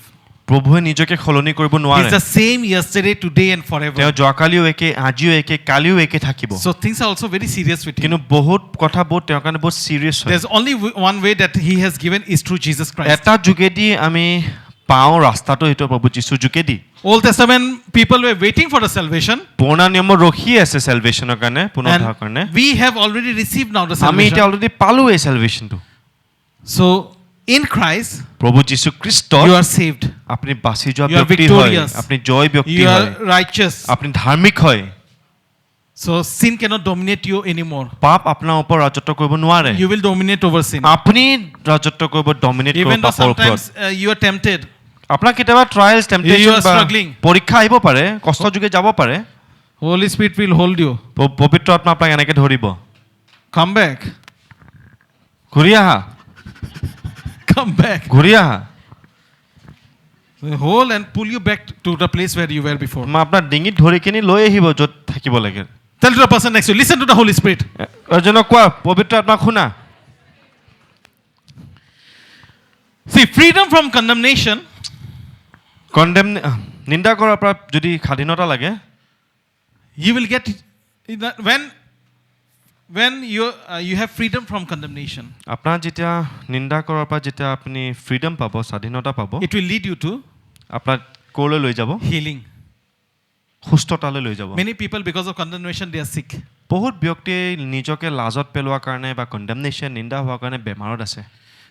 প্ৰভুৱে নিজকে সলনি কৰিব He's নোৱাৰে the same yesterday, today and forever. তেওঁ যোৱাকালিও একে আজিও একে কালিও একে থাকিব So things are also very serious with him. কিন্তু বহুত কথা বহুত তেওঁৰ কাৰণে বহুত চিৰিয়াছ হয় There's only one way that he has given is through Jesus Christ. এটা যোগেদি আমি পাওঁ ৰাস্তাটো সেইটো প্ৰভু যীশু যোগেদি Old Testament people were waiting for the salvation, পুৰণা নিয়মত ৰখি আছে salvationৰ কাৰণে পুনৰুদ্ধাৰৰ কাৰণে and we have already received now the আমি এতিয়া salvation. অলৰেডি পালো এই salvationটো So in Christ, প্ৰভু যীশু খ্ৰীষ্ট you are saved. আপুনি বাছি যোৱা You are ব্যক্তি হয় victorious. আপুনি জয় ব্যক্তি You হয় are righteous. আপুনি ধাৰ্মিক হয় So sin cannot dominate you anymore. পাপ আপোনাৰ ওপৰত ৰাজত্ব কৰিব নোৱাৰে You will dominate over sin. আপুনি ৰাজত্ব কৰিব ডমিনেট কৰিব Even though পাপৰ ওপৰত sometimes you are tempted, আপোনাৰ কেতিয়াবা ট্ৰায়ালছ You টেম্পটেশ্যন are বা struggling. পৰীক্ষা আহিব পাৰে কষ্ট যোগে যাব পাৰে Holy Spirit will hold you. পবিত্ৰ আত্মা আপোনাক এনেকে ধৰিব Come back. ঘূৰি আহা Come back. ঘূৰি আহা Hold and pull you back to the place where you were before. মই আপোনাৰ ডিঙিত ধৰি কিনি লৈ আহিব য'ত থাকিব লাগে Tell to the person next to you, listen to the Holy Spirit. এজনক কোৱা পবিত্ৰ আত্মাক শুনা See, freedom from condemnation condemn নিন্দা কৰাৰ পৰা যদি স্বাধীনতা লাগে you will get when you have freedom from condemnation. আপোনাৰ যেতিয়া নিন্দা কৰাৰ পৰা যেতিয়া আপুনি ফ্ৰীডম পাব স্বাধীনতা পাব It will lead you to আপোনাক ক'লৈ লৈ যাব healing. সুস্থতালৈ লৈ যাব Many people, because of condemnation, they are sick. বহুত ব্যক্তিয়ে নিজকে লাজত পেলোৱাৰ কাৰণে বা কণ্ডেমনেশ্যন নিন্দা হোৱাৰ কাৰণে বেমাৰত আছে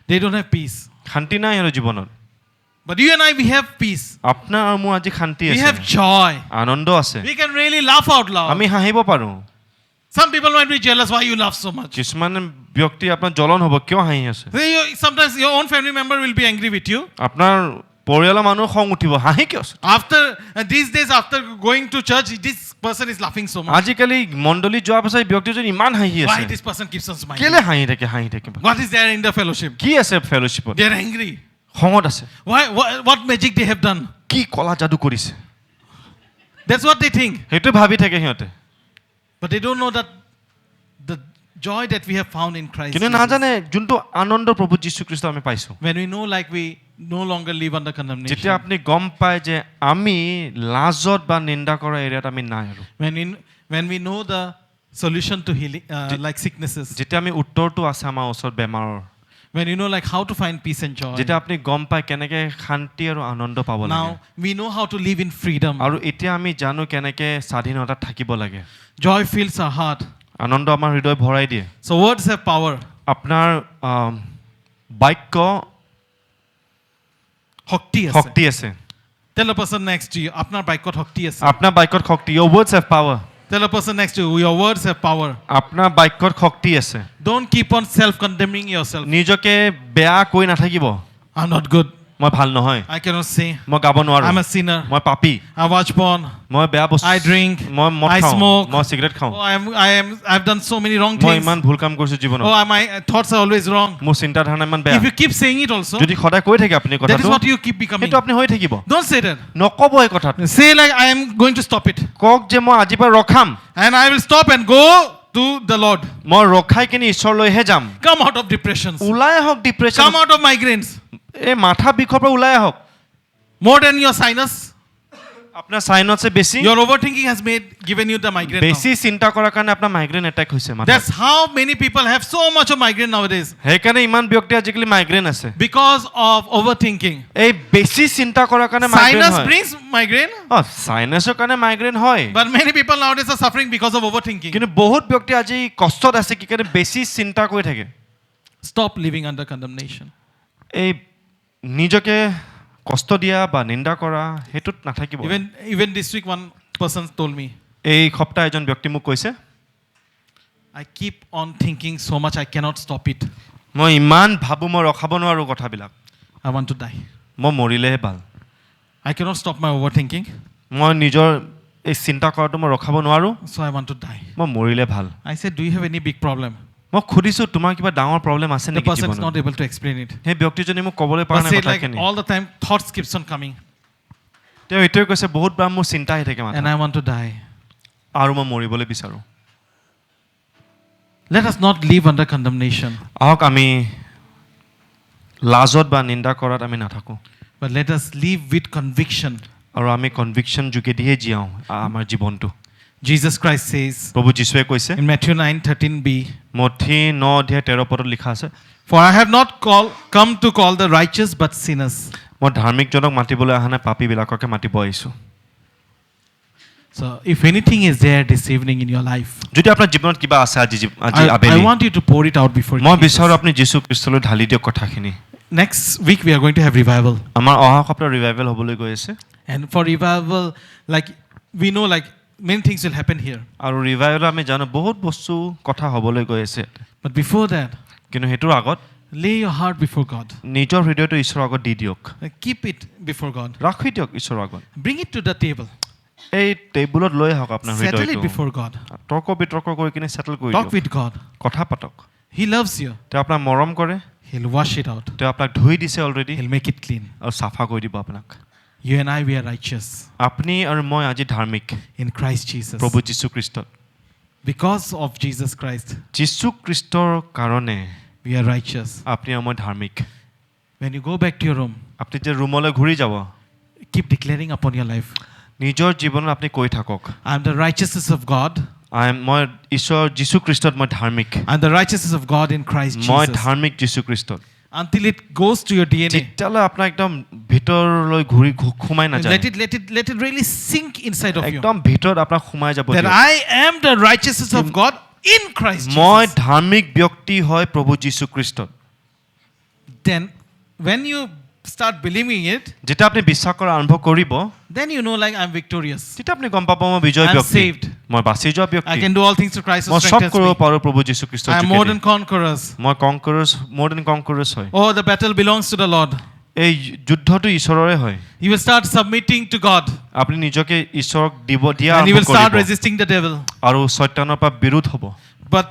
They don't have peace. শান্তি নাই আৰু জীৱনত But you and I, we have peace. আপোনাৰ আৰু মোৰ আজি শান্তি We আছে have joy. আনন্দ আছে We can really laugh out loud. আমি হাঁহিব পাৰোঁ Some people might be jealous why you laugh so much. কিছুমান ব্যক্তি আপোনাৰ জ্বলন হ'ব কিয় হাঁহি আছে Sometimes your own family member will be angry with you. আপোনাৰ পৰিয়ালৰ মানুহ খং উঠিব হাঁহি কিয় আছে After these days, after going to church, this person is laughing so much. আজিকালি মণ্ডলী যোৱাৰ পাছত এই ব্যক্তিজন ইমান হাঁহি Why আছে this person keeps on smiling? কেলে হাঁহি থাকে What is there in the fellowship? কি আছে ফেলোশ্বিপত They are angry. খঙত আছে Why? What magic they have done? কি কলা যাদু কৰিছে That's what they think. সেইটো ভাবি থাকে সিহঁতে But they don't know that the joy that we have found in Christ. কিন্তু Jesus. নাজানে যোনটো আনন্দ প্ৰভু যীশু খ্ৰীষ্ট আমি পাইছো When we know like we no longer live under যেতিয়া condemnation. আপুনি গম পায় যে আমি লাজত বা নিন্দা কৰা এৰিয়াত আমি নাই আৰু When we know the solution to healing, like sicknesses. যেতিয়া আমি উত্তৰটো আছে আমাৰ ওচৰত বেমাৰৰ When you know like how to find peace and joy. যেতিয়া আপুনি গম পায় কেনেকে শান্তি আৰু আনন্দ পাব লাগে Now we know how to live in freedom. আৰু এতিয়া আমি জানো কেনেকে স্বাধীনতাত থাকিব লাগে Joy fills our heart. আনন্দ আমাৰ হৃদয় ভৰাই দিয়ে So words have power. আপোনাৰ বাক্য শক্তি আছে Tell the person next to you, apnar baikot hokti ase. আপোনাৰ বাক্যত শক্তি your words have power Tell the person next to you, your words have power. আপোনাৰ বাক্যত শক্তি আছে Don't keep on self-condemning yourself. নিজকে বেয়া কৈ নাথাকিব I'm not good. মই ভাল নহয় I cannot say. মই গাব নোৱাৰো I'm a sinner. মই পাপী I watch porn. মই বেয়া বস্তু I drink. মই মদ I খাওঁ smoke. মই সিগাৰেট খাওঁ Oh, I've done so many wrong মই things. ইমান ভুল কাম কৰিছো জীৱনত Oh, my thoughts are always wrong. মোৰ চিন্তা ধাৰণা ইমান বেয়া If you keep saying it also, যদি সদায় কৈ থাকে আপুনি that is কথাটো what you keep becoming. সেইটো আপুনি হৈ থাকিব Don't say that. নকব এই কথাটো Say like, I am going to stop it. কওক যে মই আজিৰ পৰা ৰখাম And I will stop and go to the Lord. মই ৰখাই কিনি ঈশ্বৰলৈহে যাম Come out of depressions. ওলাই আহক depression Come out of migraines. এই মাথা বিষৰ পৰা ওলাই আহক More than your sinus. আপোনাৰ সাইনতছে বেছি Your overthinking has given you the migraine now. বেছি চিন্তা কৰাৰ কাৰণে আপোনাৰ মাইগ্ৰেন এটেক হৈছে মাথা That's how many people have so much of migraine nowadays. সেইকাৰণে ইমান ব্যক্তি আজিকালি মাইগ্ৰেন আছে Because of overthinking. এই বেছি চিন্তা কৰাৰ কাৰণে মাইগ্ৰেন Sinus হয় brings migraine. সাইনাসৰ কাৰণে মাইগ্ৰেন হয় But many people nowadays are suffering because of overthinking. কিন্তু বহুত ব্যক্তি আজি কষ্টত আছে কি কাৰণে বেছি চিন্তা কৰি থাকে Stop living under condemnation. এই নিজকে কষ্ট দিয়া বা নিন্দা কৰা হেতুত নাথাকিব Even this week, one person told me, এই সপ্তাহ এজন ব্যক্তি মোক কৈছে I keep on thinking so much, I cannot stop it. মই ইমান ভাবো মই ৰখাব নোৱাৰো কথাবিলাক I want to die. মই মৰিলেহে ভাল I cannot stop my overthinking, মই নিজৰ এই চিন্তা কৰাটো মই ৰখাব নোৱাৰো so I want to die. মই মৰিলে ভাল I said, do you have any big problem? মই খুদিছো তোমাৰ কিবা ডাঙৰ প্ৰবলেম আছে The নেকি person is জীৱনত not able to explain it. সেই ব্যক্তিজনে মোক ক'বলৈ পৰা But নাই said like কথাখিনি all the time, thoughts keeps on coming, তেওঁ এইটোৱে কৈছে বহুত বাৰ মোৰ চিন্তা আহি থাকে মাথা and I want to die. আৰু মই মৰিবলৈ বিচাৰো Let us not live under condemnation, আহক আমি লাজত বা নিন্দা কৰাত আমি নাথাকো but let us live with conviction. আৰু আমি কনভিকশ্যন যোগেদিহে জীয়াও আমাৰ জীৱনটো Jesus Christ says প্ৰভু যীশুৱে কৈছে in Matthew 9:13b, মথি 9:13 পদত লিখা আছে for I have not come to call the righteous but sinners. মই ধাৰ্মিকজনক মাতিবলৈ অহা নাই পাপীবিলাককে মাতিব আহিছোঁ So if anything is there this evening in your life, যদি আপোনাৰ জীৱনত কিবা আছে আজি I আবেলি want you to pour it out before মই Jesus. বিচাৰো আপুনি যীশু খ্ৰীষ্টলৈ ঢালি দিয়ক কথাখিনি Next week we are going to have revival, আমাৰ অহা সপ্তাহ ৰিভাইভেল হ'বলৈ গৈ আছে and for revival, like we know, like many things will happen here, আৰু ৰিভাইভেল আমি জানো বহুত বস্তু কথা হ'বলৈ গৈ আছে but before that, কিন্তু সেইটোৰ আগত lay your heart before God. নিজৰ হৃদয়টো ঈশ্বৰৰ আগত দি দিয়ক Keep it before God. ৰাখি দিয়ক ঈশ্বৰৰ আগত Bring it to the table. এই টেবুলত লৈ আহক আপোনাৰ Settle it হৃদয়টো before God. তৰ্ক বিতৰ্ক কৰি কিনে চেটেল কৰি Talk দিয়ক with God. কথা পাতক He loves you. তেওঁ আপোনাক মৰম কৰে He'll wash it out. তেওঁ আপোনাক ধুই দিছে already He'll make it clean. আৰু চাফা কৰি দিব আপোনাক You and I, we are righteous আপুনি আৰু মই আজি ধাৰ্মিক in Christ Jesus. প্ৰভু যীশু খ্ৰীষ্টত Because of Jesus Christ, যীশু খ্ৰীষ্টৰ কাৰণে we are righteous. আপুনি আৰু মই ধাৰ্মিক When you go back to your room, আপুনি যে ৰুমলৈ ঘূৰি যাব keep declaring upon your life, নিজৰ জীৱনত আপুনি কৈ থাকক I am the righteousness of God. মই ঈশ্বৰ যীশু খ্ৰীষ্টত মই ধাৰ্মিক I am the righteousness of God in Christ মই Jesus. ধাৰ্মিক যীশু খ্ৰীষ্টত Until it goes to your DNA. যেতিয়ালৈ আপোনাৰ একদম ভিতৰলৈ ঘূৰি সোমাই নাযায় Let it really sink inside of you. একদম ভিতৰত আপোনাক সোমাই যাব That দিয়ক। I am the righteousness of God in Christ মই Jesus. ধাৰ্মিক ব্যক্তি হয় প্ৰভু যীশু খ্ৰীষ্টত Then when you start believing it, যেতিয়া আপুনি বিশ্বাস কৰা আৰম্ভ কৰিব then you know, like, I'm victorious. তেতিয়া আপুনি গম পাব মই বিজয় I'm ব্যক্তি saved. মই বাচি যোৱা I ব্যক্তি can do all things through Christ who মই চব strengthens কৰিব me. পাৰোঁ প্ৰভু যীশু খ্ৰীষ্টৰ I am more যোগেদি। than conquerors. মই more than conquerors হয় Oh, the battle belongs to the Lord. এই যুদ্ধটো ঈশ্বৰৰে হয় You will start submitting to God, আপুনি নিজকে ঈশ্বৰক দিয়া and you আৰম্ভ will start কৰিব resisting the devil. আৰু শয়তানৰ পৰা বিৰোধ হ'ব But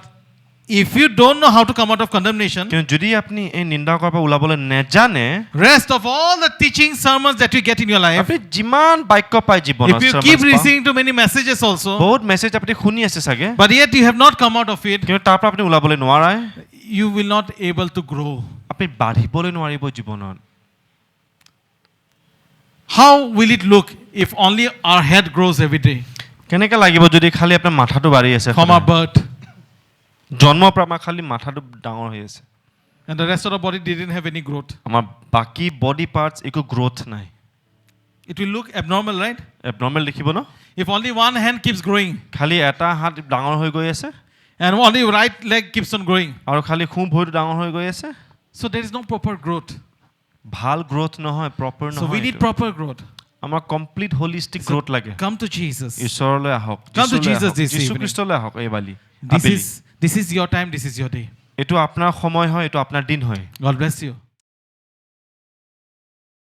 if you don't know how to come out of condemnation, কিন্তু যদি আপুনি এই নিন্দা কৰাৰ পৰা ওলাবলৈ নেজানে rest of all the teaching sermons that you get in your life, আপুনি যিমান বাক্য পায় জীৱনত if you keep listening to many messages also, বহুত মেছেজ আপুনি শুনি আছে চাগে but yet you have not come out of it, কিন্তু তাৰ পৰা আপুনি ওলাবলৈ নোৱাৰে you will not able to grow. আপুনি বাঢ়িবলৈ নোৱাৰিব জীৱনত How will it look if only our head grows every day কেনেকৈ লাগিব যদি খালি আপোনাৰ মাথাটো বাঢ়ি আছে from our birth, জন্মৰ পৰা আমাৰ খালি মাথাটো ডাঙৰ হৈ আছে and the rest of the body didn't have any growth? আমাৰ বাকী বডি পাৰ্টছ একো গ্ৰোথ নাই It will look abnormal, right? Abnormal দেখিব ন If only one hand keeps growing খালি এটা হাত ডাঙৰ হৈ গৈ আছে and only right leg keeps on growing, আৰু খালি সোঁ ভৰিটো ডাঙৰ হৈ গৈ আছে so there is no proper growth. ভাল গ্ৰোথ নহয় প্ৰপাৰ So we নহয় need proper growth. আমাৰ কমপ্লিট হোলিষ্টিক So গ্ৰোথ লাগে come to Jesus. ঈশ্বৰলৈ আহক Come to Jesus this যীশু evening. খ্ৰীষ্টলৈ আহক এই বালি This is your time, this is your day. এইটো আপোনাৰ সময় হয় এইটো আপোনাৰ দিন হয় God bless you.